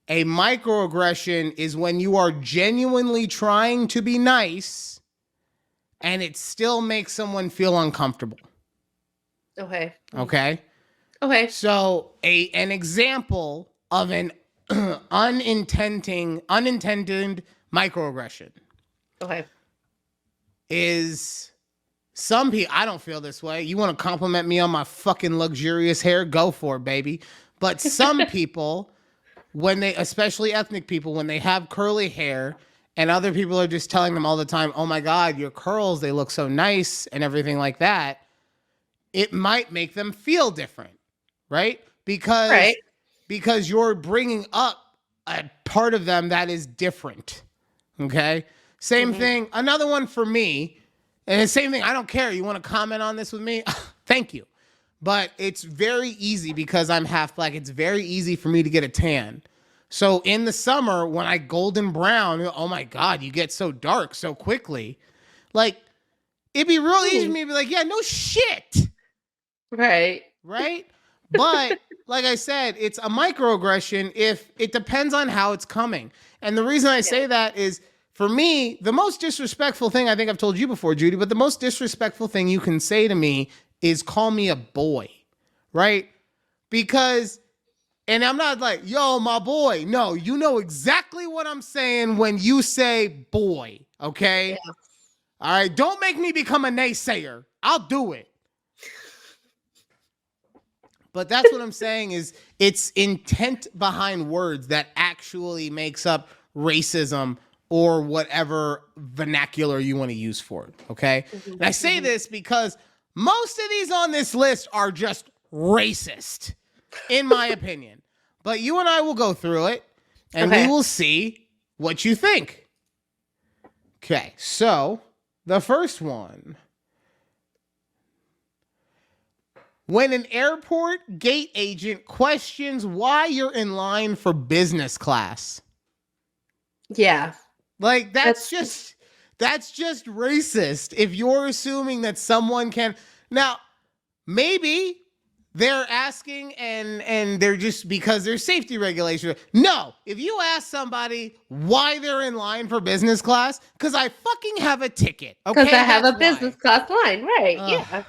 A microaggression is when you are genuinely trying to be nice and it still makes someone feel uncomfortable. Okay. So an example of an unintended microaggression. Okay. Is some people, I don't feel this way. You want to compliment me on my fucking luxurious hair? Go for it, baby. But some people, especially ethnic people, when they have curly hair and other people are just telling them all the time, oh my God, your curls, they look so nice and everything like that, it might make them feel different, right? Because you're bringing up a part of them that is different, okay? Same thing. Another one for me, and the same thing. I don't care. You want to comment on this with me? Thank you. But it's very easy because I'm half black. It's very easy for me to get a tan. So in the summer, when I golden brown, oh my God, you get so dark so quickly. Like, it'd be real easy for me to be like, yeah, no shit. Right. But like I said, it's a microaggression if it depends on how it's coming. And the reason I say that is, for me, the most disrespectful thing, I think I've told you before, Judy, but the most disrespectful thing you can say to me is call me a boy, right? Because, and I'm not like, yo, my boy. No, you know exactly what I'm saying when you say boy, okay? Yeah. All right, don't make me become a naysayer. I'll do it. But that's what I'm saying is it's intent behind words that actually makes up racism or whatever vernacular you want to use for it, okay? And I say this because most of these on this list are just racist, in my opinion. But you and I will go through it, and we will see what you think. Okay, so the first one. When an airport gate agent questions why you're in line for business class. Yeah. Like, that's just racist. If you're assuming that someone can, now, maybe they're asking and they're just because there's safety regulation. No, if you ask somebody why they're in line for business class, because I fucking have a ticket. Okay, because I have a business class line, right? Yeah,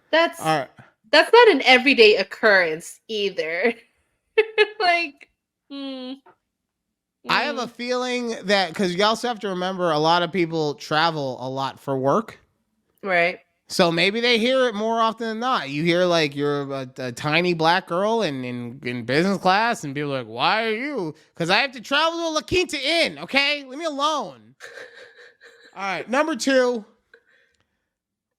that's not an everyday occurrence either. Like. I have a feeling that because you also have to remember a lot of people travel a lot for work. Right. So maybe they hear it more often than not. You hear like you're a tiny black girl in business class and people are like, why are you? Because I have to travel to a La Quinta Inn, okay? Leave me alone. All right. Number 2,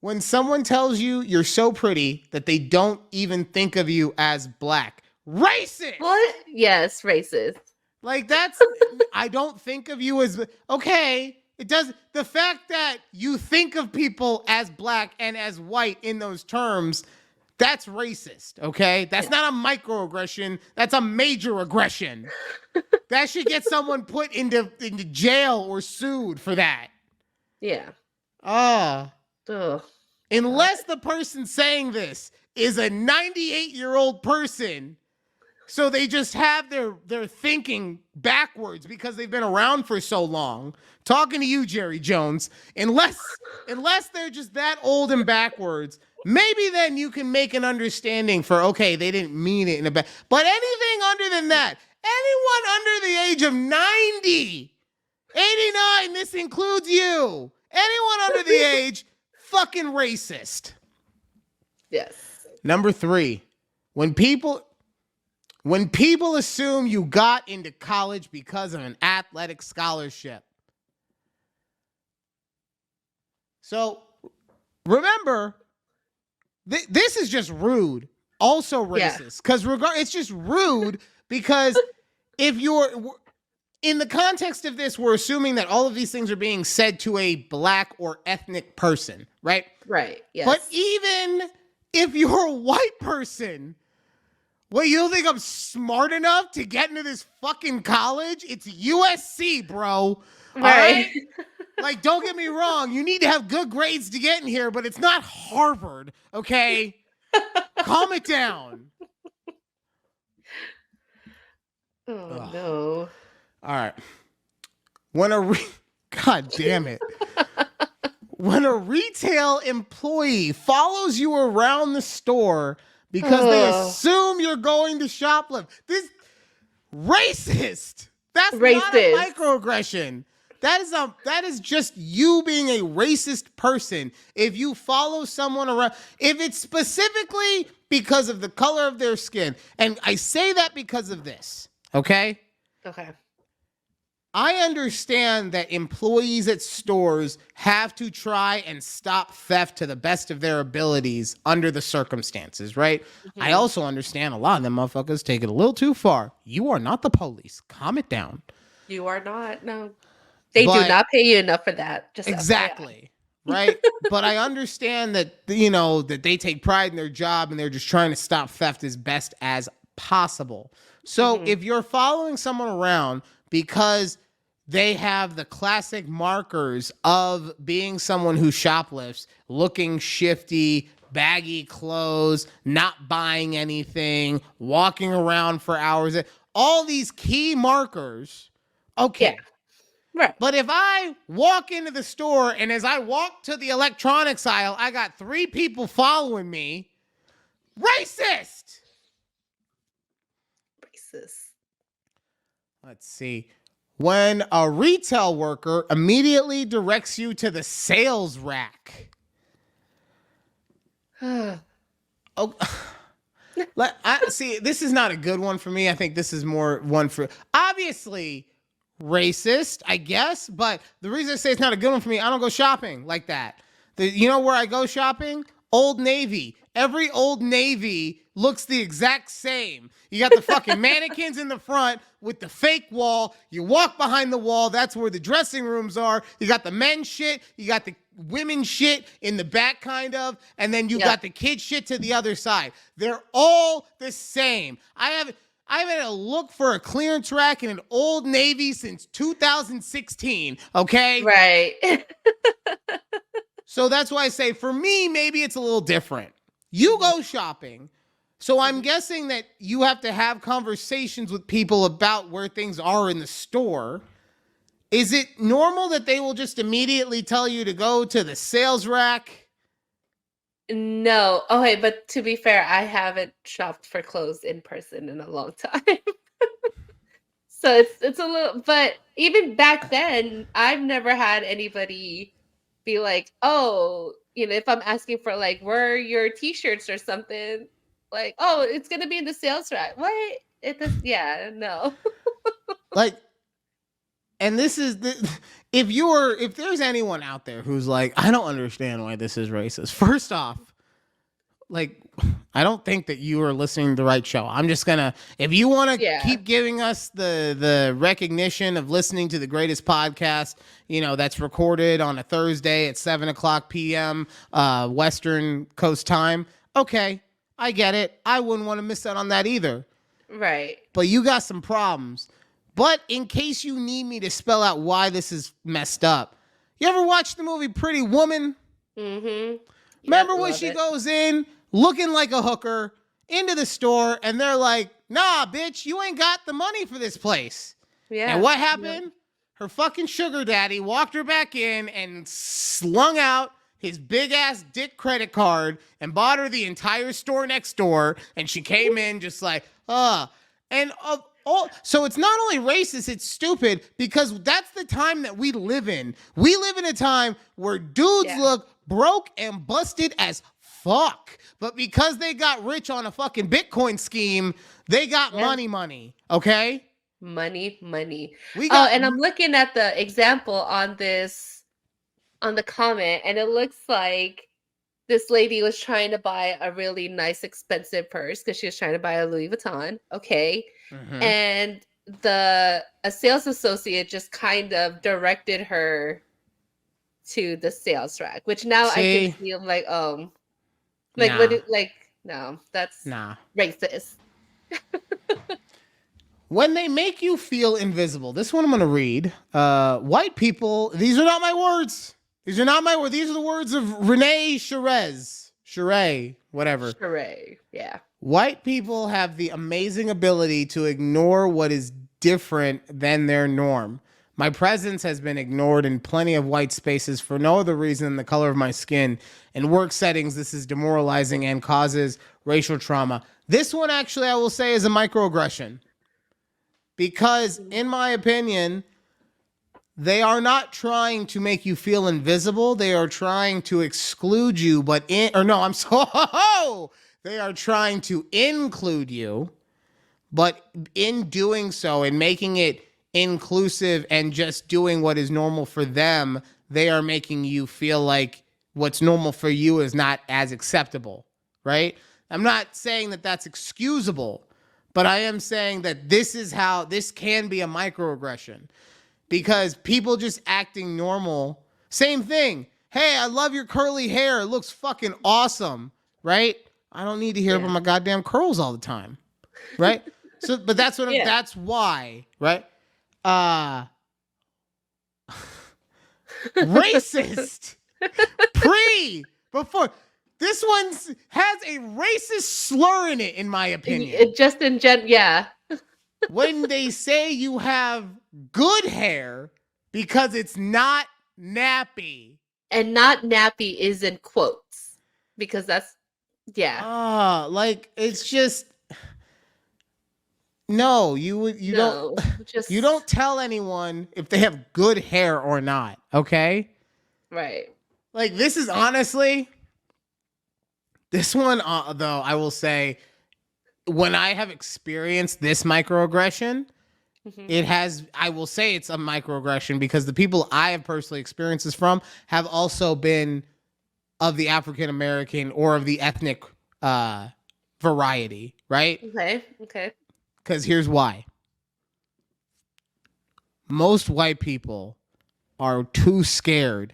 when someone tells you you're so pretty that they don't even think of you as black. Racist! What? Yes, racist. Like that's, I don't think of you as, okay, it does, the fact that you think of people as black and as white in those terms, that's racist, okay? That's not a microaggression, that's a major aggression. That should get someone put into jail or sued for that. Yeah. Unless the person saying this is a 98-year-old person So they just have their thinking backwards because they've been around for so long. Talking to you, Jerry Jones, unless they're just that old and backwards, maybe then you can make an understanding for, okay, they didn't mean it in a bad. But anything under than that, anyone under the age of 90, 89, this includes you. Anyone under the age, fucking racist. Yes. Number 3, when people assume you got into college because of an athletic scholarship. So remember, this is just rude. Also racist. Because it's just rude because if you're in the context of this, we're assuming that all of these things are being said to a black or ethnic person, right? Right. Yes. But even if you're a white person, well, you don't think I'm smart enough to get into this fucking college? It's USC, bro. Right. All right? Like, don't get me wrong. You need to have good grades to get in here, but it's not Harvard, okay? Calm it down. Oh, no. All right. God damn it. When a retail employee follows you around the store because they assume you're going to shoplift. This racist. That's racist. Not a microaggression. That is just you being a racist person. If you follow someone around, if it's specifically because of the color of their skin, and I say that because of this, okay? Okay. I understand that employees at stores have to try and stop theft to the best of their abilities under the circumstances, right? Mm-hmm. I also understand a lot of them motherfuckers take it a little too far. You are not the police. Calm it down. You are not. No. They do not pay you enough for that. Just exactly. Right? But I understand that, that they take pride in their job and they're just trying to stop theft as best as possible. So if you're following someone around because they have the classic markers of being someone who shoplifts, looking shifty, baggy clothes, not buying anything, walking around for hours, all these key markers, okay. Yeah. Right. But if I walk into the store and as I walk to the electronics aisle, I got 3 people following me, racist. Let's see. When a retail worker immediately directs you to the sales rack. Oh, see, this is not a good one for me. I think this is more one for, obviously, racist, I guess. But the reason I say it's not a good one for me, I don't go shopping like that. You know where I go shopping? Old Navy. Every Old Navy looks the exact same. You got the fucking mannequins in the front with the fake wall. You walk behind the wall. That's where the dressing rooms are. You got the men's shit. You got the women's shit in the back, kind of. And then you got the kid shit to the other side. They're all the same. I haven't had to look for a clearance rack in an Old Navy since 2016. Okay? Right. So that's why I say, for me, maybe it's a little different. You go shopping, so I'm guessing that you have to have conversations with people about where things are in the store. Is it normal that they will just immediately tell you to go to the sales rack? No. Okay, but to be fair, I haven't shopped for clothes in person in a long time. So it's a little, but even back then, I've never had anybody be like, oh, if I'm asking for like, where are your t-shirts or something, like, oh, it's going to be in the sales rack. What? No. Like, and this is if there's anyone out there who's like, I don't understand why this is racist. First off, like, I don't think that you are listening to the right show. I'm just gonna, if you want to keep giving us the recognition of listening to the greatest podcast, that's recorded on a Thursday at 7:00 p.m. Western Coast time. Okay, I get it. I wouldn't want to miss out on that either. Right. But you got some problems. But in case you need me to spell out why this is messed up, you ever watch the movie Pretty Woman? Mm-hmm. Remember when she goes in looking like a hooker into the store and they're like, nah, bitch, you ain't got the money for this place. Yeah. And what happened? Her fucking sugar daddy walked her back in and slung out his big ass dick credit card and bought her the entire store next door. And she came in just like, and so it's not only racist, it's stupid because that's the time that we live in. We live in a time where dudes look broke and busted as fuck. But because they got rich on a fucking Bitcoin scheme, they got money, okay? Money. And I'm looking at the example on the comment, and it looks like this lady was trying to buy a really nice, expensive purse because she was trying to buy a Louis Vuitton. Okay. Mm-hmm. And a sales associate just kind of directed her to the sales rack, which now I can see. I'm like, no, that's racist. When they make you feel invisible, this one I'm going to read. White people, these are not my words. These are the words of Renee Charest, whatever. Charest, yeah. White people have the amazing ability to ignore what is different than their norm. My presence has been ignored in plenty of white spaces for no other reason than the color of my skin. In work settings, this is demoralizing and causes racial trauma. This one, actually, I will say, is a microaggression. Because, in my opinion, they are not trying to make you feel invisible. They are trying to exclude you, they are trying to include you. But in doing so and making it inclusive and just doing what is normal for them, they are making you feel like what's normal for you is not as acceptable, right? I'm not saying that that's excusable, but I am saying that this can be a microaggression because people just acting normal. Same thing. Hey, I love your curly hair. It looks fucking awesome, right? I don't need to hear about my goddamn curls all the time, right? So, but that's what that's why, right? Racist. Before. This one has a racist slur in it, in my opinion. When they say you have good hair because it's not nappy. And not nappy is in quotes. Because that's, it's just... No, you don't tell anyone if they have good hair or not, okay? Right. Like, this is honestly... This one, though, I will say, when I have experienced this microaggression, I will say it's a microaggression because the people I have personally experienced this from have also been of the African American or of the ethnic variety, right? Okay. Because here's why. Most white people are too scared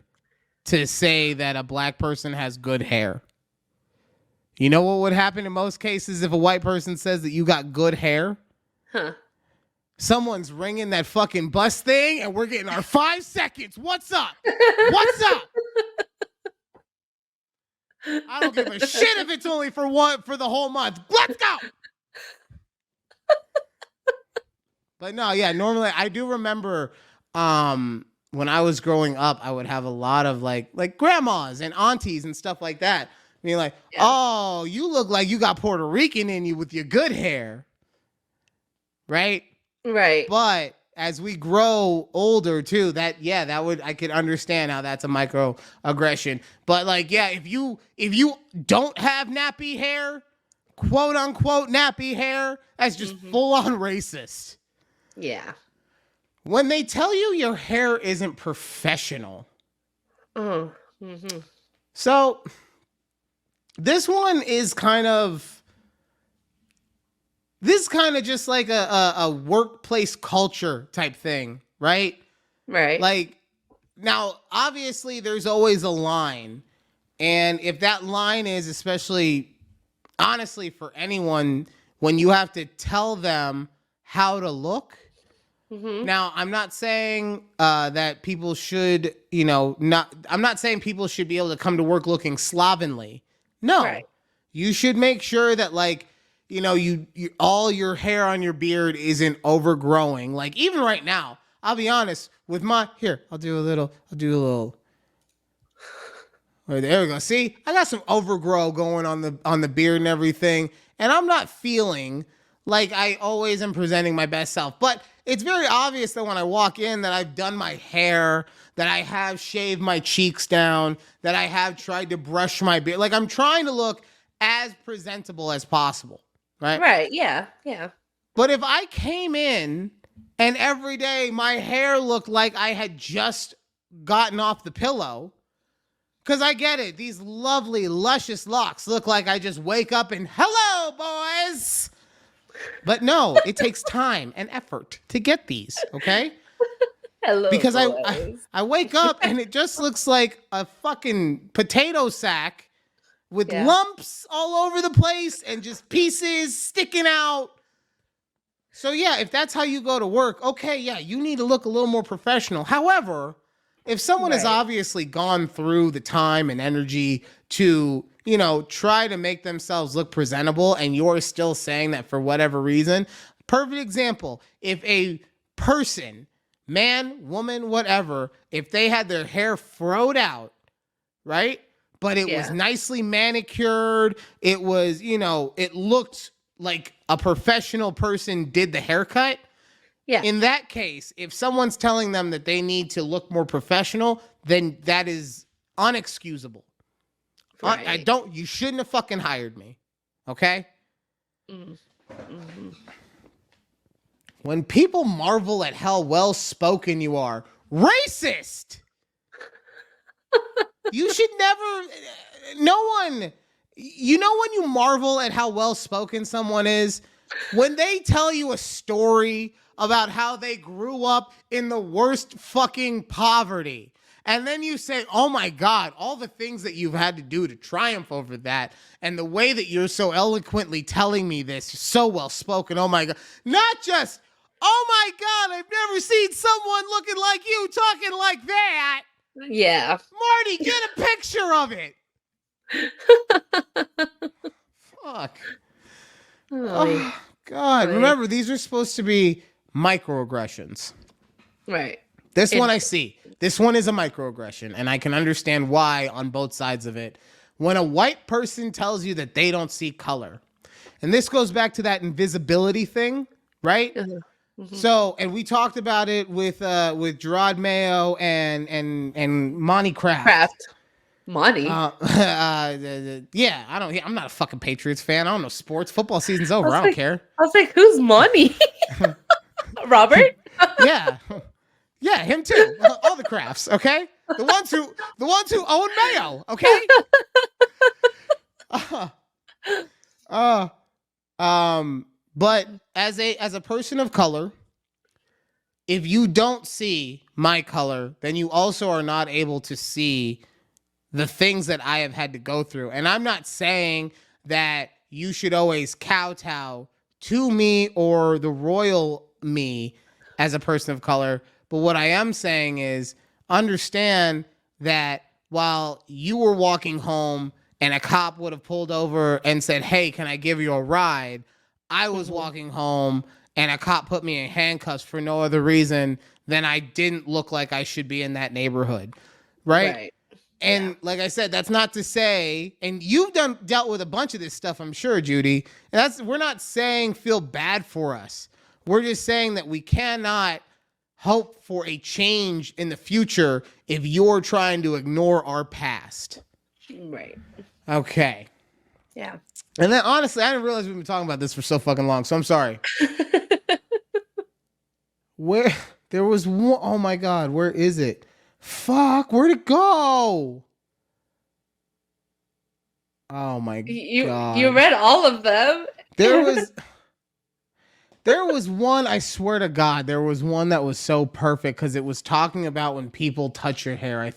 to say that a black person has good hair. You know what would happen in most cases if a white person says that you got good hair? Someone's ringing that fucking bus thing and we're getting our 5 seconds. What's up? What's up? I don't give a shit if it's only for the whole month. Let's go. But no, normally I do remember when I was growing up, I would have a lot of like grandmas and aunties and stuff like that. Being like, oh, you look like you got Puerto Rican in you with your good hair. Right? Right. But as we grow older too, I could understand how that's a microaggression. But if you don't have nappy hair, quote unquote nappy hair, that's just full on racist. Yeah. When they tell you your hair isn't professional. So this one is kind of just like a workplace culture type thing, right? Right. Like, now, obviously, there's always a line. And if that line is, especially, honestly, for anyone, when you have to tell them how to look. Now, I'm not saying that people should, I'm not saying people should be able to come to work looking slovenly. No, you should make sure that you all your hair on your beard isn't overgrowing. Like even right now, I'll be honest with I'll do a little. Oh, there we go. See, I got some overgrow going on the beard and everything, and I'm not feeling like I always am presenting my best self. But it's very obvious that when I walk in that I've done my hair, that I have shaved my cheeks down, that I have tried to brush my beard. Like I'm trying to look as presentable as possible, right? Right. Yeah. Yeah. But if I came in and every day my hair looked like I had just gotten off the pillow, because I get it, these lovely, luscious locks look like I just wake up and, hello, boys. But no, it takes time and effort to get these, okay? Hello, Because boys. I wake up and it just looks like a fucking potato sack with lumps all over the place and just pieces sticking out. So yeah, if that's how you go to work, okay, yeah, you need to look a little more professional. However, if someone has obviously gone through the time and energy to, try to make themselves look presentable and you're still saying that for whatever reason, perfect example, if a person, man, woman, whatever, if they had their hair froed out, right? But it was nicely manicured, it was, it looked like a professional person did the haircut. Yeah. In that case, if someone's telling them that they need to look more professional, then that is unexcusable. Right. You shouldn't have fucking hired me. Okay? Mm-hmm. When people marvel at how well spoken you are, racist! You should never, no one, when you marvel at how well spoken someone is, when they tell you a story about how they grew up in the worst fucking poverty. And then you say, oh my God, all the things that you've had to do to triumph over that. And the way that you're so eloquently telling me this, so well spoken. Oh my God. Not just, oh my God, I've never seen someone looking like you talking like that. Yeah. Marty, get a picture of it. Fuck. Oh, God. Boy. Remember, these are supposed to be microaggressions. Right. This one I see. This one is a microaggression, and I can understand why on both sides of it. When a white person tells you that they don't see color, and this goes back to that invisibility thing, right? Mm-hmm. So, and we talked about it with Gerard Mayo and Monty Kraft. Monty. Yeah, I'm not a fucking Patriots fan. I don't know sports. Football season's over. I don't care. I was like, who's Monty? Robert? Yeah. Yeah, him too. All the Crafts, okay? The ones who own Mayo, okay? But as a person of color, if you don't see my color, then you also are not able to see the things that I have had to go through. And I'm not saying that you should always kowtow to me or the royal me as a person of color. But what I am saying is understand that while you were walking home and a cop would have pulled over and said, hey, can I give you a ride? I was walking home and a cop put me in handcuffs for no other reason than I didn't look like I should be in that neighborhood. Right. And like I said, that's not to say, and you've dealt with a bunch of this stuff, I'm sure, Judy. We're not saying feel bad for us. We're just saying that we cannot hope for a change in the future if you're trying to ignore our past. Right. Okay. Yeah. And then honestly, I didn't realize we've been talking about this for so fucking long, so I'm sorry. Where there was one, oh my God, where is it? Fuck, where'd it go? Oh my God. You read all of them. There was one, I swear to God, there was one that was so perfect because it was talking about when people touch your hair.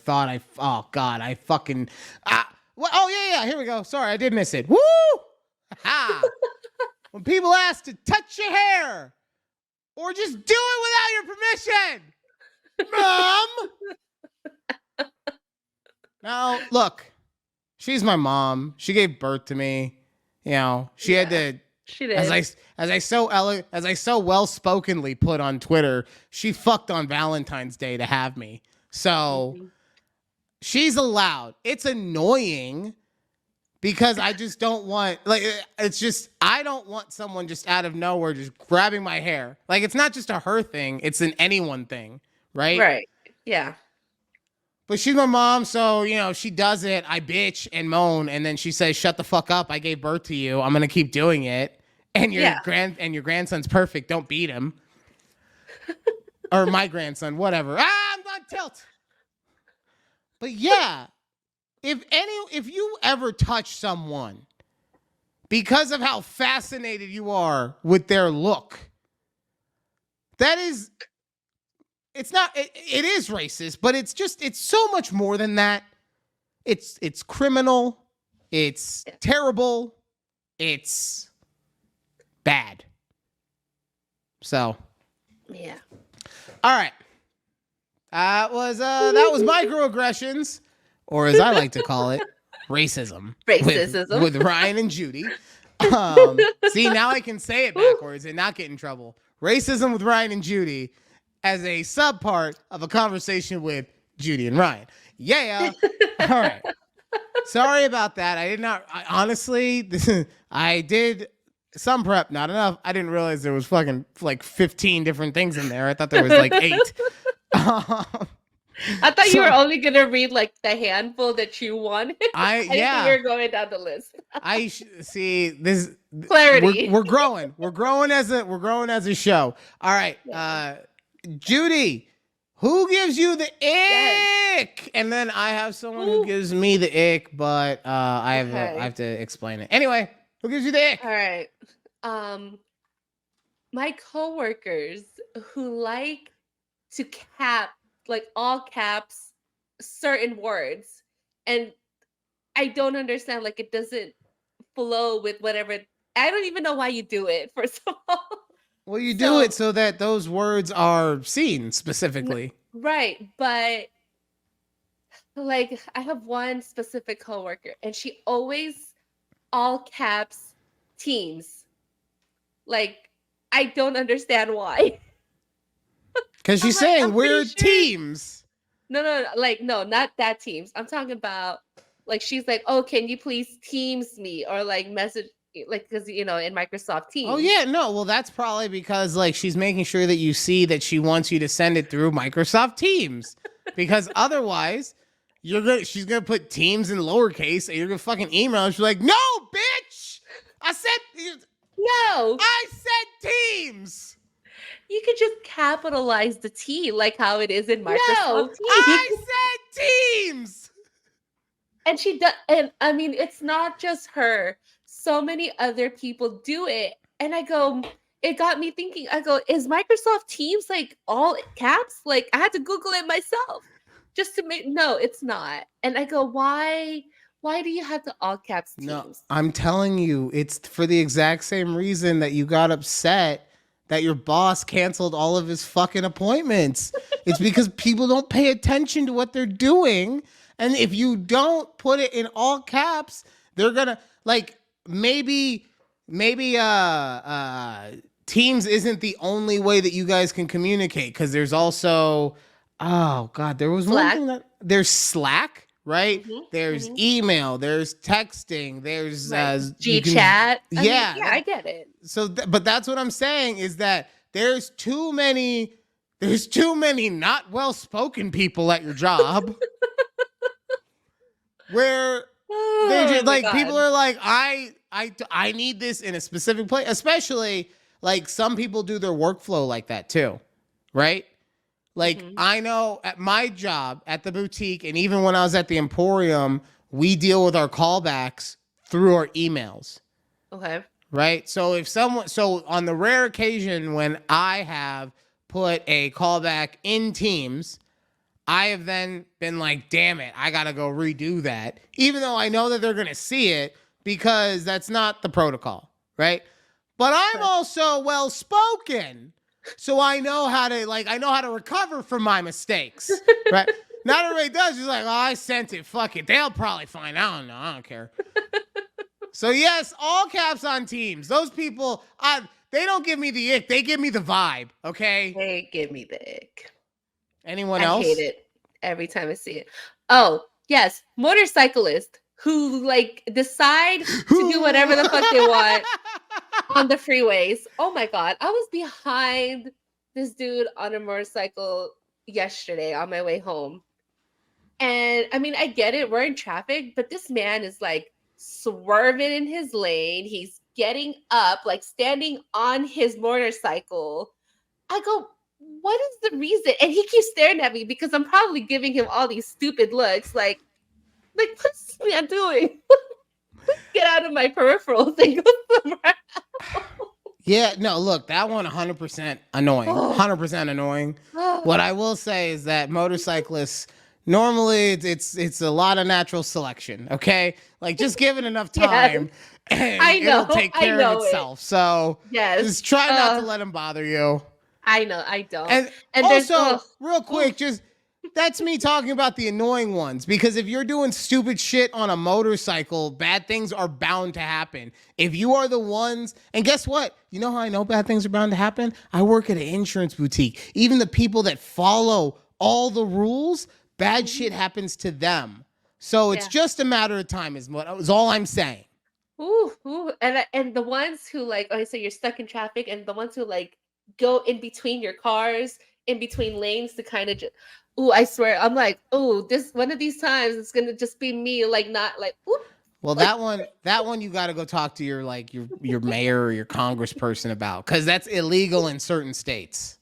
Oh yeah, here we go. Sorry, I did miss it. Woo! Ha! When people ask to touch your hair or just do it without your permission. Mom! Now, look, she's my mom. She gave birth to me. You know, she had to She did. As I so well spokenly put on Twitter, she fucked on Valentine's Day to have me. So she's allowed. It's annoying because I just don't want, like, it's just, I don't want someone just out of nowhere just grabbing my hair. Like, it's not just a her thing, it's an anyone thing, right? Right. Yeah. But she's my mom, so, you know, she does it. I bitch and moan, and then she says, shut the fuck up. I gave birth to you. I'm going to keep doing it. And your grandson's perfect. Don't beat him. Or my grandson, whatever. I'm on tilt. But yeah, if you ever touch someone because of how fascinated you are with their look, that is... it is racist, but it's so much more than that. It's criminal. It's terrible. It's bad. So. Yeah. All right. That was microaggressions, or as I like to call it, racism. Racism. With Ryan and Judy. See, now I can say it backwards and not get in trouble. Racism with Ryan and Judy, as a subpart of a conversation with Judy and Ryan. Yeah. All right. Sorry about that. Honestly, I did some prep, not enough. I didn't realize there was fucking like 15 different things in there. I thought there was like 8. I thought you were only going to read like the handful that you wanted. I didn't think you were going down the list. See this clarity. We're growing. We're growing as a show. All right. Yeah. Judy, who gives you the ick? Yes. And then I have someone who gives me the ick, but I have to explain it. Anyway, who gives you the ick? All right. My coworkers who like to cap, like all caps, certain words, and I don't understand. Like it doesn't flow with whatever. I don't even know why you do it. First of all. Well, you do it so that those words are seen specifically. Right. But like I have one specific coworker and she always all caps teams. Like I don't understand why. Because she's saying we're teams. No, like no, not that teams. I'm talking about like she's like, oh, can you please teams me or like message like because in Microsoft Teams. Oh yeah, no. Well, that's probably because like she's making sure that you see that she wants you to send it through Microsoft Teams, because otherwise she's gonna put Teams in lowercase and you're gonna fucking email. And she's like, no, bitch, I said Teams. You could just capitalize the T like how it is in Microsoft Teams. I said Teams. And she does, and I mean, it's not just her. So many other people do it. And I go, it got me thinking, I go, is Microsoft Teams like all caps? Like I had to Google it myself just to no, it's not. And I go, why do you have to all caps Teams? No, I'm telling you, it's for the exact same reason that you got upset that your boss canceled all of his fucking appointments. It's because people don't pay attention to what they're doing. And if you don't put it in all caps, they're gonna like maybe Teams isn't the only way that you guys can communicate, because there's also there was Slack. one thing there's Slack, right? Mm-hmm. There's email, there's texting, there's G-chat. Yeah, I get it. So but that's what I'm saying is that there's too many not well-spoken people at your job. Where they're just like, people are like, I need this in a specific place, especially like some people do their workflow like that too, right? Like I know at my job at the boutique, and even when I was at the Emporium, we deal with our callbacks through our emails. Okay. Right? So on the rare occasion when I have put a callback in Teams, I have then been like, damn it, I got to go redo that. Even though I know that they're going to see it, because that's not the protocol, right? But I'm also well-spoken. So I know how to recover from my mistakes, right? Not everybody does. Just like, oh, I sent it. Fuck it. They'll probably find. I don't know. I don't care. So yes, all caps on teams. Those people, they don't give me the ick. They give me the vibe. Okay. They give me the ick. Anyone I else? hate it every time I see it. Oh, yes. Motorcyclists who like decide to do whatever the fuck they want on the freeways. Oh my God. I was behind this dude on a motorcycle yesterday on my way home. And I mean, I get it. We're in traffic, but this man is like swerving in his lane. He's getting up, like standing on his motorcycle. I go, what is the reason? And he keeps staring at me because I'm probably giving him all these stupid looks. Like what's this man doing? Get out of my peripheral thing. Yeah, no, look, that one 100% annoying. 100% annoying. What I will say is that motorcyclists normally it's a lot of natural selection, okay? Like just give it enough time and it'll take care of itself. So just try not to let them bother you. I know, I don't. And also, real quick, just that's me talking about the annoying ones, because if you're doing stupid shit on a motorcycle, bad things are bound to happen. If you are the ones, and guess what? You know how I know bad things are bound to happen? I work at an insurance boutique. Even the people that follow all the rules, bad shit happens to them. So it's just a matter of time is all I'm saying. Ooh. And the ones who like, okay, so you're stuck in traffic, and the ones who like go in between your cars, in between lanes to kind of just, I swear, I'm like, this one of these times it's gonna just be me, like not like, Well, that one you got to go talk to your mayor or your congressperson about, because that's illegal in certain states.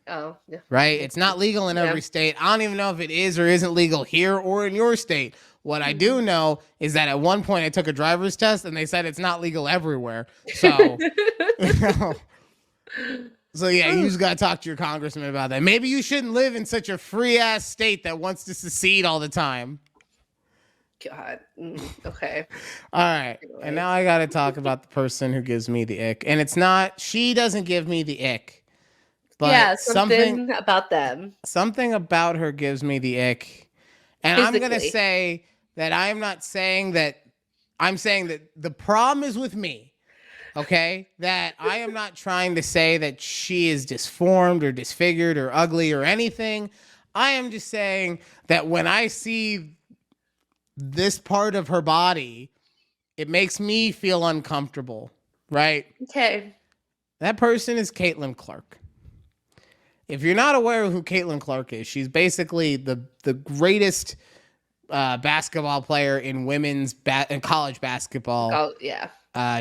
Oh, yeah. Right? It's not legal in every state. I don't even know if it is or isn't legal here or in your state. What I do know is that at one point I took a driver's test and they said it's not legal everywhere. So, so yeah, you just got to talk to your congressman about that. Maybe you shouldn't live in such a free ass state that wants to secede all the time. God. Okay. All right. And now I got to talk about the person who gives me the ick. And it's not, she doesn't give me the ick. But something about them. Something about her gives me the ick. And physically. I'm going to say that I'm not saying that, I'm saying that the problem is with me. Okay? That I am not trying to say that she is disformed or disfigured or ugly or anything. I am just saying that when I see this part of her body, it makes me feel uncomfortable. Right? Okay. That person is Caitlin Clark. If you're not aware of who Caitlin Clark is, she's basically the greatest basketball player in women's in college basketball. Oh, yeah.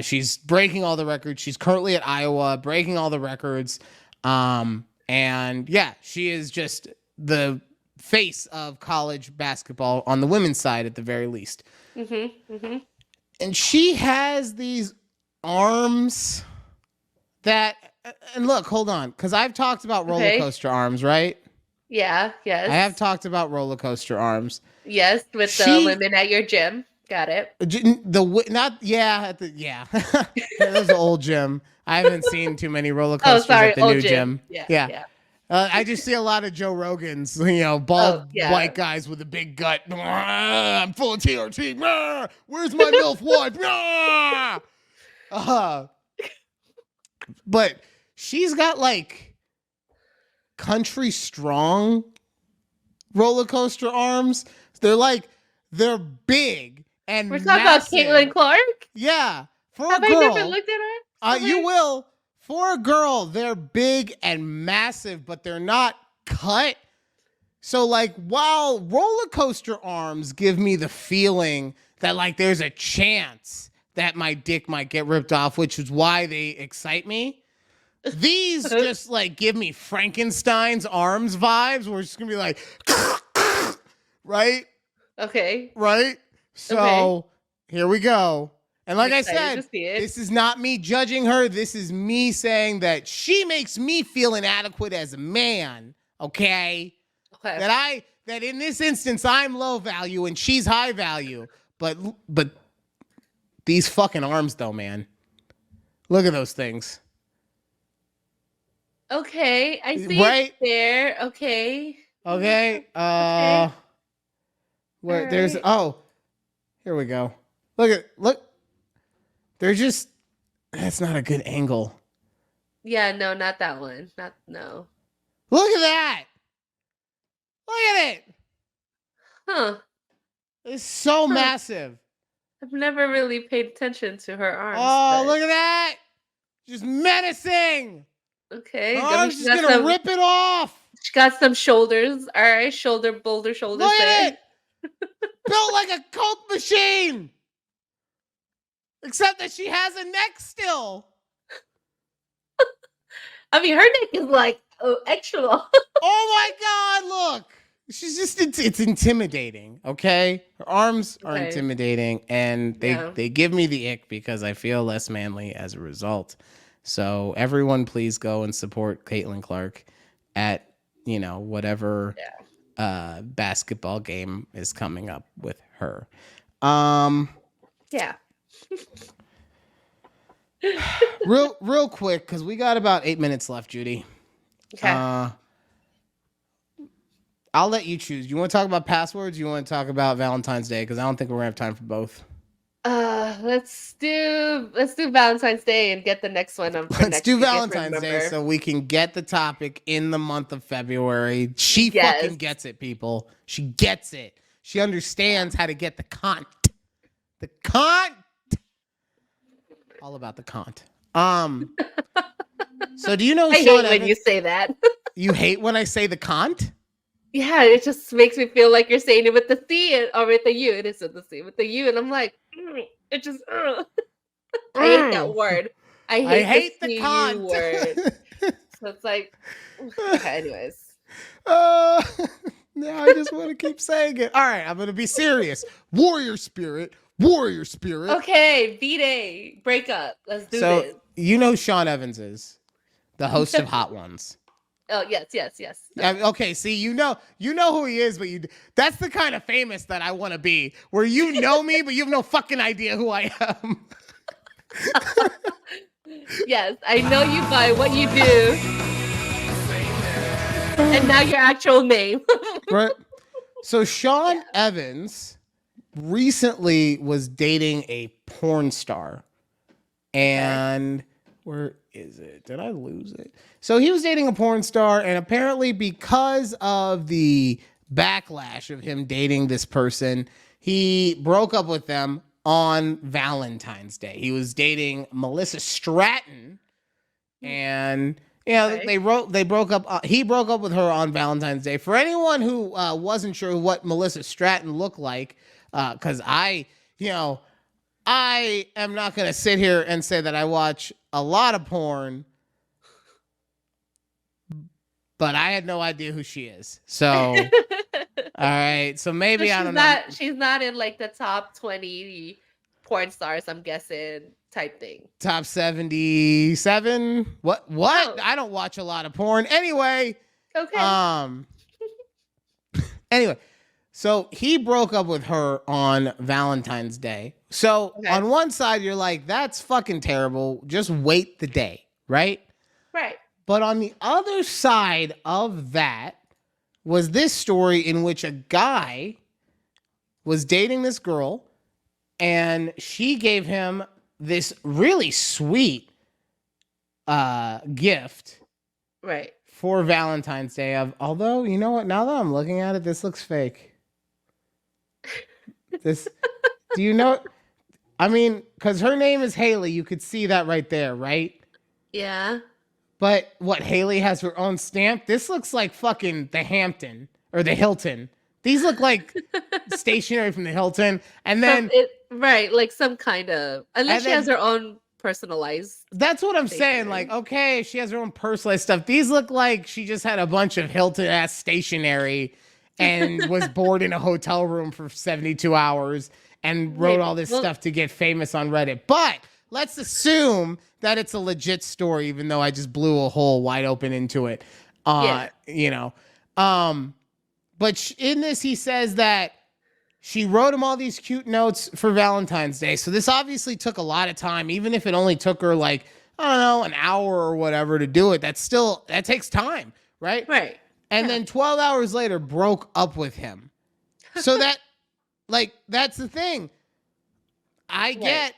She's breaking all the records. She's currently at Iowa, breaking all the records. And yeah, she is just the face of college basketball on the women's side at the very least. And she has these arms that, and look, hold on, because I've talked about roller coaster arms, right? Yeah, yes. I have talked about roller coaster arms. Yes, with the women at your gym. Got it. There's an old gym. I haven't seen too many roller coasters at the new gym. Yeah. I just see a lot of Joe Rogans, bald white guys with a big gut. I'm full of TRT. Where's my MILF wife? But she's got like country strong roller coaster arms. They're big and we're talking about Caitlin Clark? Yeah. Have I never looked at her? You will. For a girl, they're big and massive, but they're not cut. So like, while roller coaster arms give me the feeling that like there's a chance that my dick might get ripped off, which is why they excite me. These just like give me Frankenstein's arms vibes, where it's gonna be like, right? Okay. Right? So here we go. And like I said, this is not me judging her. This is me saying that she makes me feel inadequate as a man. Okay. That in this instance, I'm low value and she's high value. But these fucking arms though, man. Look at those things. Okay. I see it there. Okay. Where there's here we go. Look. They're just, that's not a good angle. Yeah, no, not that one. No. Look at that. Look at it. Huh. It's so massive. I've never really paid attention to her arms. Oh, but... look at that. Just menacing. Okay. Her I mean, arm's just going to rip it off. She got some shoulders. All right. Boulder shoulders. Look there. at it. Built like a Coke machine. Except that she has a neck still. I mean, her neck is like extra long. Oh my God, look. She's just, it's intimidating, okay? Her arms are intimidating, and they give me the ick because I feel less manly as a result. So everyone please go and support Caitlin Clark at, whatever basketball game is coming up with her. Yeah. real quick, because we got about 8 minutes left, Judy. Okay. I'll let you choose. You want to talk about passwords? You want to talk about Valentine's Day? Because I don't think we're gonna have time for both. Let's do Valentine's Day and get the next one. Let's do Valentine's Day so we can get the topic in the month of February. She fucking gets it, people. She gets it. She understands how to get the cont. The cont. All about the cont. So do you know? I hate when you say that. You hate when I say the cont? Yeah, it just makes me feel like you're saying it with the C or with the U. It is with the C, with the U, and I'm like, it just. I hate that word. I hate the CU word. So it's like, okay, anyways. Now I just want to keep saying it. All right, I'm gonna be serious. Warrior spirit. Okay, V-Day breakup. Let's do this. You know Sean Evans is the host of Hot Ones. Oh, yes. Okay, see, you know who he is, but that's the kind of famous that I want to be, where you know me, but you have no fucking idea who I am. Yes, I know you by what you do. And now your actual name. Right. So Sean Evans recently was dating a porn star. And where is it? Did I lose it? So he was dating a porn star, and apparently because of the backlash of him dating this person, he broke up with them on Valentine's Day. He was dating Melissa Stratton, and they broke up. He broke up with her on Valentine's Day. For anyone who wasn't sure what Melissa Stratton looked like, because I am not going to sit here and say that I watch a lot of porn, but I had no idea who she is. So, all right. So maybe I don't know. She's not in like the top 20 porn stars, I'm guessing, type thing. Top 77? What? Oh. I don't watch a lot of porn. Anyway. Okay. Anyway. So he broke up with her on Valentine's Day. So on one side, you're like, that's fucking terrible. Just wait the day, right? Right. But on the other side of that was this story in which a guy was dating this girl, and she gave him this really sweet gift. Right. For Valentine's Day. Although, you know what? Now that I'm looking at it, this looks fake. Do you know? I mean, because her name is Haley. You could see that right there, right? Yeah. But what, Haley has her own stamp? This looks like fucking the Hampton or the Hilton. These look like stationery from the Hilton. And then... like some kind of... Unless she has her own personalized... That's what I'm saying. Like, okay, she has her own personalized stuff. These look like she just had a bunch of Hilton-ass stationery and was bored in a hotel room for 72 hours and wrote all this stuff to get famous on Reddit. But let's assume that it's a legit story, even though I just blew a hole wide open into it. But in this, he says that she wrote him all these cute notes for Valentine's Day. So this obviously took a lot of time, even if it only took her like, I don't know, an hour or whatever to do it. That takes time, right? Right. And then 12 hours later, broke up with him. So that, that's the thing. I get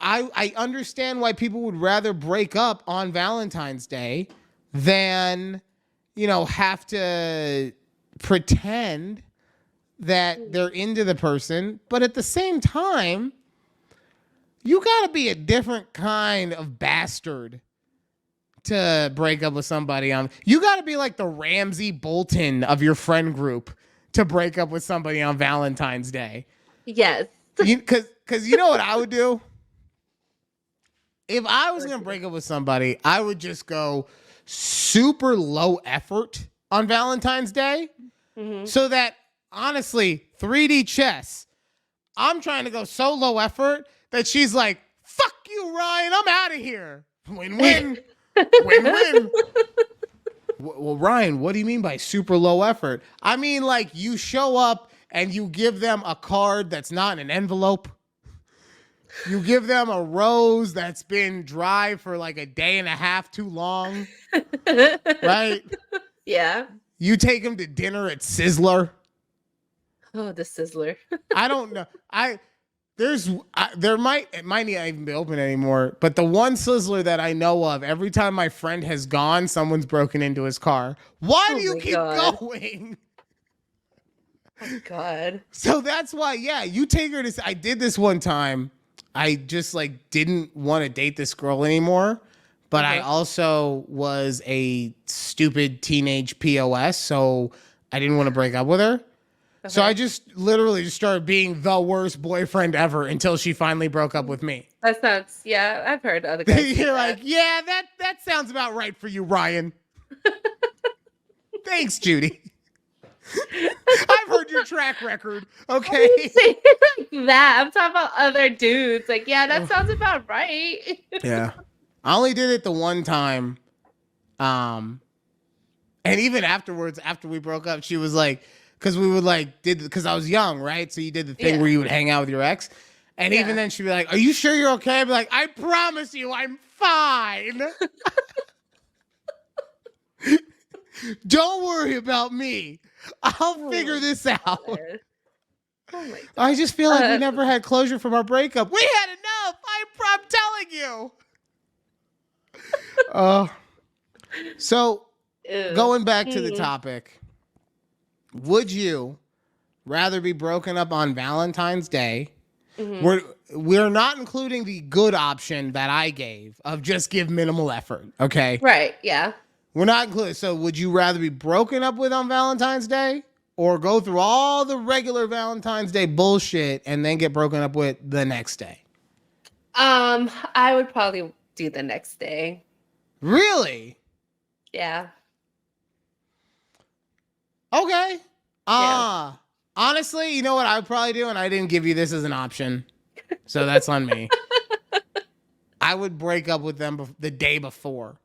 I understand why people would rather break up on Valentine's Day than, have to pretend that they're into the person. But at the same time, you got to be a different kind of bastard to break up with somebody. You got to be like the Ramsey Bolton of your friend group to break up with somebody on Valentine's Day. Yes. Because you know what I would do? If I was going to break up with somebody, I would just go super low effort on Valentine's Day. So that, honestly, 3D chess, I'm trying to go so low effort that she's like, fuck you, Ryan, I'm out of here. Win-win. Win-win. Well, Ryan, what do you mean by super low effort? I mean, like, you show up and you give them a card that's not in an envelope. You give them a rose that's been dry for like a day and a half too long. Right? Yeah. You take them to dinner at Sizzler. Oh, the Sizzler. I don't know. It might not even be open anymore, but the one Sizzler that I know of, every time my friend has gone, someone's broken into his car. Why do you keep going? Oh, God. So that's why, you take her to, I did this one time. I just didn't want to date this girl anymore, but I also was a stupid teenage POS, so I didn't want to break up with her. So I just literally just started being the worst boyfriend ever until she finally broke up with me. That sounds, I've heard other guys. You're like, that sounds about right for you, Ryan. Thanks, Judy. I've heard your track record. Okay. Like that. I'm talking about other dudes. Like, that sounds about right. Yeah. I only did it the one time. And even afterwards, after we broke up, she was like, because we would because I was young, right? So you did the thing where you would hang out with your ex. And even then she'd be like, are you sure you're okay? I'd be like, I promise you I'm fine. Don't worry about me. I'll figure this out. Oh my God. I just feel like we never had closure from our breakup. We had enough. I'm telling you. So going back to the topic, would you rather be broken up on Valentine's Day? We're not including the good option that I gave of just give minimal effort. Okay. Right. Yeah. We're not including. So would you rather be broken up with on Valentine's Day or go through all the regular Valentine's Day bullshit and then get broken up with the next day? I would probably do the next day. Really? Yeah. Okay. Honestly, you know what I would probably do? And I didn't give you this as an option. So that's on me. I would break up with them the day before.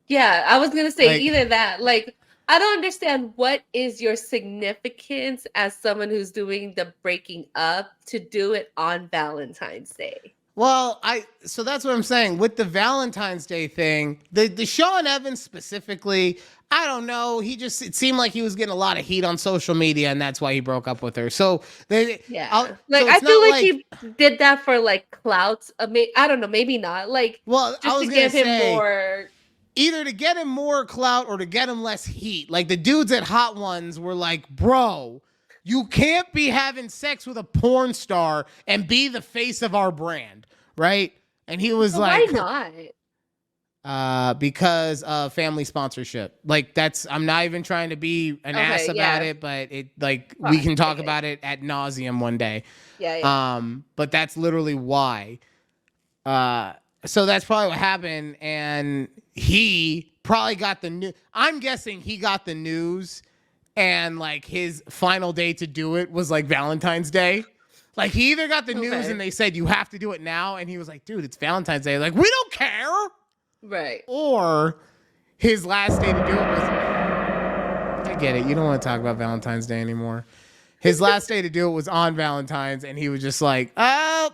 Yeah, I was going to say either that. Like, I don't understand what is your significance as someone who's doing the breaking up to do it on Valentine's Day. Well, so that's what I'm saying. With the Valentine's Day thing, the Sean Evans specifically, I don't know. It seemed like he was getting a lot of heat on social media, and that's why he broke up with her. So I feel like he did that for clout. I don't know, maybe not. Just I was to give him say, more. Either to get him more clout or to get him less heat. Like the dudes at Hot Ones were like, bro, you can't be having sex with a porn star and be the face of our brand, right? And he was why not? Because of family sponsorship. I'm not even trying to be an ass about it, but we can talk about it ad nauseum one day. Yeah. But that's literally why. So that's probably what happened, and he probably got the news. I'm guessing he got the news, and his final day to do it was Valentine's Day. He either got the news and they said you have to do it now, and he was like, "Dude, it's Valentine's Day." We don't care, right? Or his last day to do it was. I get it. You don't want to talk about Valentine's Day anymore. His last day to do it was on Valentine's, and he was just like, "Oh,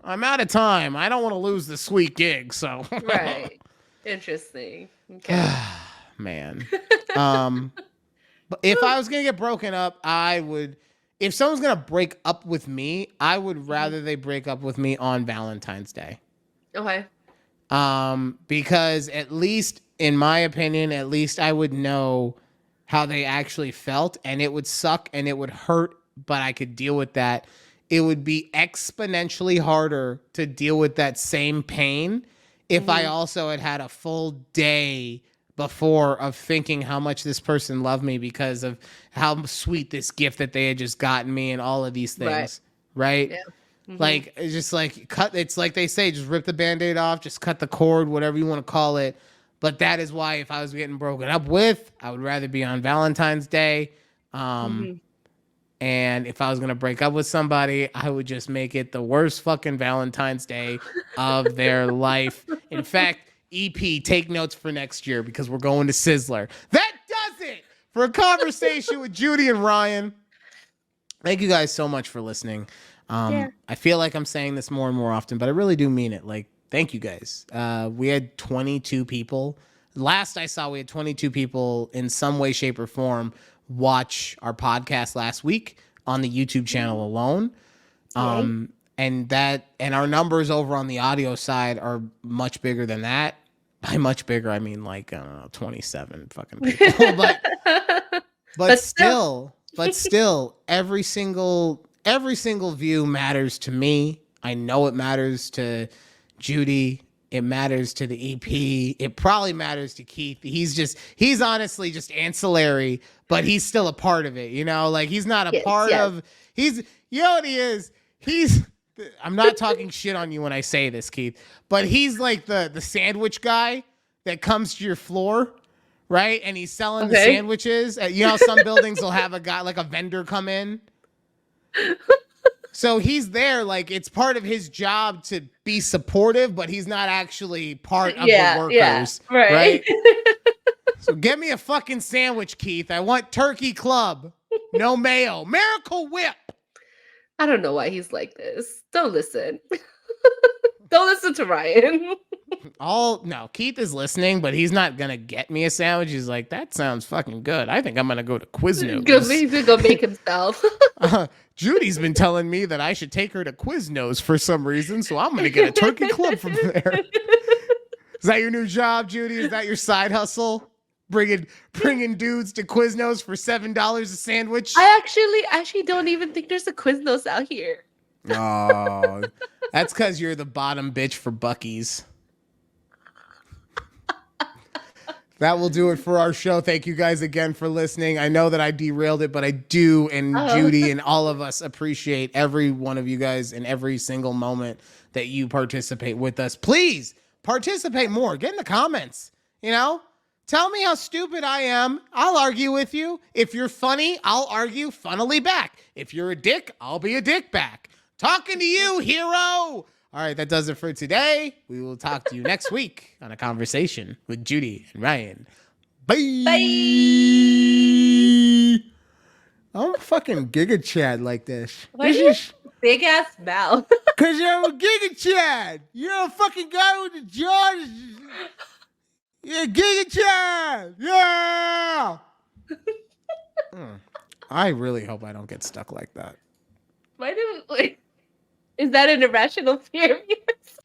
I'm out of time. I don't want to lose the sweet gig." So right, interesting. Okay, man. But if I was gonna get broken up, I would. if someone's gonna break up with me, I would rather they break up with me on Valentine's Day. Okay. Because at least, in my opinion, at least I would know how they actually felt, and it would suck and it would hurt, but I could deal with that. It would be exponentially harder to deal with that same pain if I also had a full day before of thinking how much this person loved me because of how sweet this gift that they had just gotten me and all of these things. Right? Yeah. Mm-hmm. Like, it's just like it's like they say, just rip the Band-Aid off, just cut the cord, whatever you want to call it. But that is why if I was getting broken up with, I would rather be on Valentine's Day. And if I was going to break up with somebody, I would just make it the worst fucking Valentine's Day of their life. In fact, EP, take notes for next year because we're going to Sizzler. That does it for a conversation with Judy and Ryan. Thank you guys so much for listening. I feel like I'm saying this more and more often, but I really do mean it. Like, thank you guys. We had 22 people. Last I saw, we had 22 people in some way, shape, or form watch our podcast last week on the YouTube channel alone. And our numbers over on the audio side are much bigger than that. By much bigger, I mean like, I don't know, 27 fucking people. but still, every single view matters to me. I know it matters to Judy. It matters to the EP. It probably matters to Keith. He's honestly just ancillary, but he's still a part of it. You know, like he's not a part of, you know what he is? I'm not talking shit on you when I say this, Keith, but he's like the sandwich guy that comes to your floor, right? And he's selling the sandwiches. You know, some buildings will have a guy, like a vendor come in. So he's there, like it's part of his job to be supportive, but he's not actually part of the workers. Yeah, right? So get me a fucking sandwich, Keith. I want turkey club. No mayo. Miracle Whip. I don't know why he's like this. Don't listen. Don't listen to Ryan. No, Keith is listening, but he's not gonna get me a sandwich. He's like, that sounds fucking good. I think I'm gonna go to Quiznos. He's gonna go make himself. Judy's been telling me that I should take her to Quiznos for some reason, so I'm gonna get a turkey club from there. Is that your new job, Judy? Is that your side hustle? Bringing dudes to Quiznos for $7 a sandwich? I actually don't even think there's a Quiznos out here. Oh, that's because you're the bottom bitch for Buc-ee's. That will do it for our show. Thank you guys again for listening. I know that I derailed it, but I do, and Judy and all of us appreciate every one of you guys in every single moment that you participate with us. Please participate more. Get in the comments. You know, tell me how stupid I am. I'll argue with you. If you're funny, I'll argue funnily back. If you're a dick, I'll be a dick back. Talking to you, hero. All right, that does it for today. We will talk to you next week on A Conversation with Judy and Ryan. Bye. Bye. I'm a fucking Giga Chad like this. Why is big ass mouth? Because I'm a Giga Chad. You're a fucking guy with the jaws. Yeah, Giga Chad. Yeah. I really hope I don't get stuck like that. Is that an irrational fear of yours?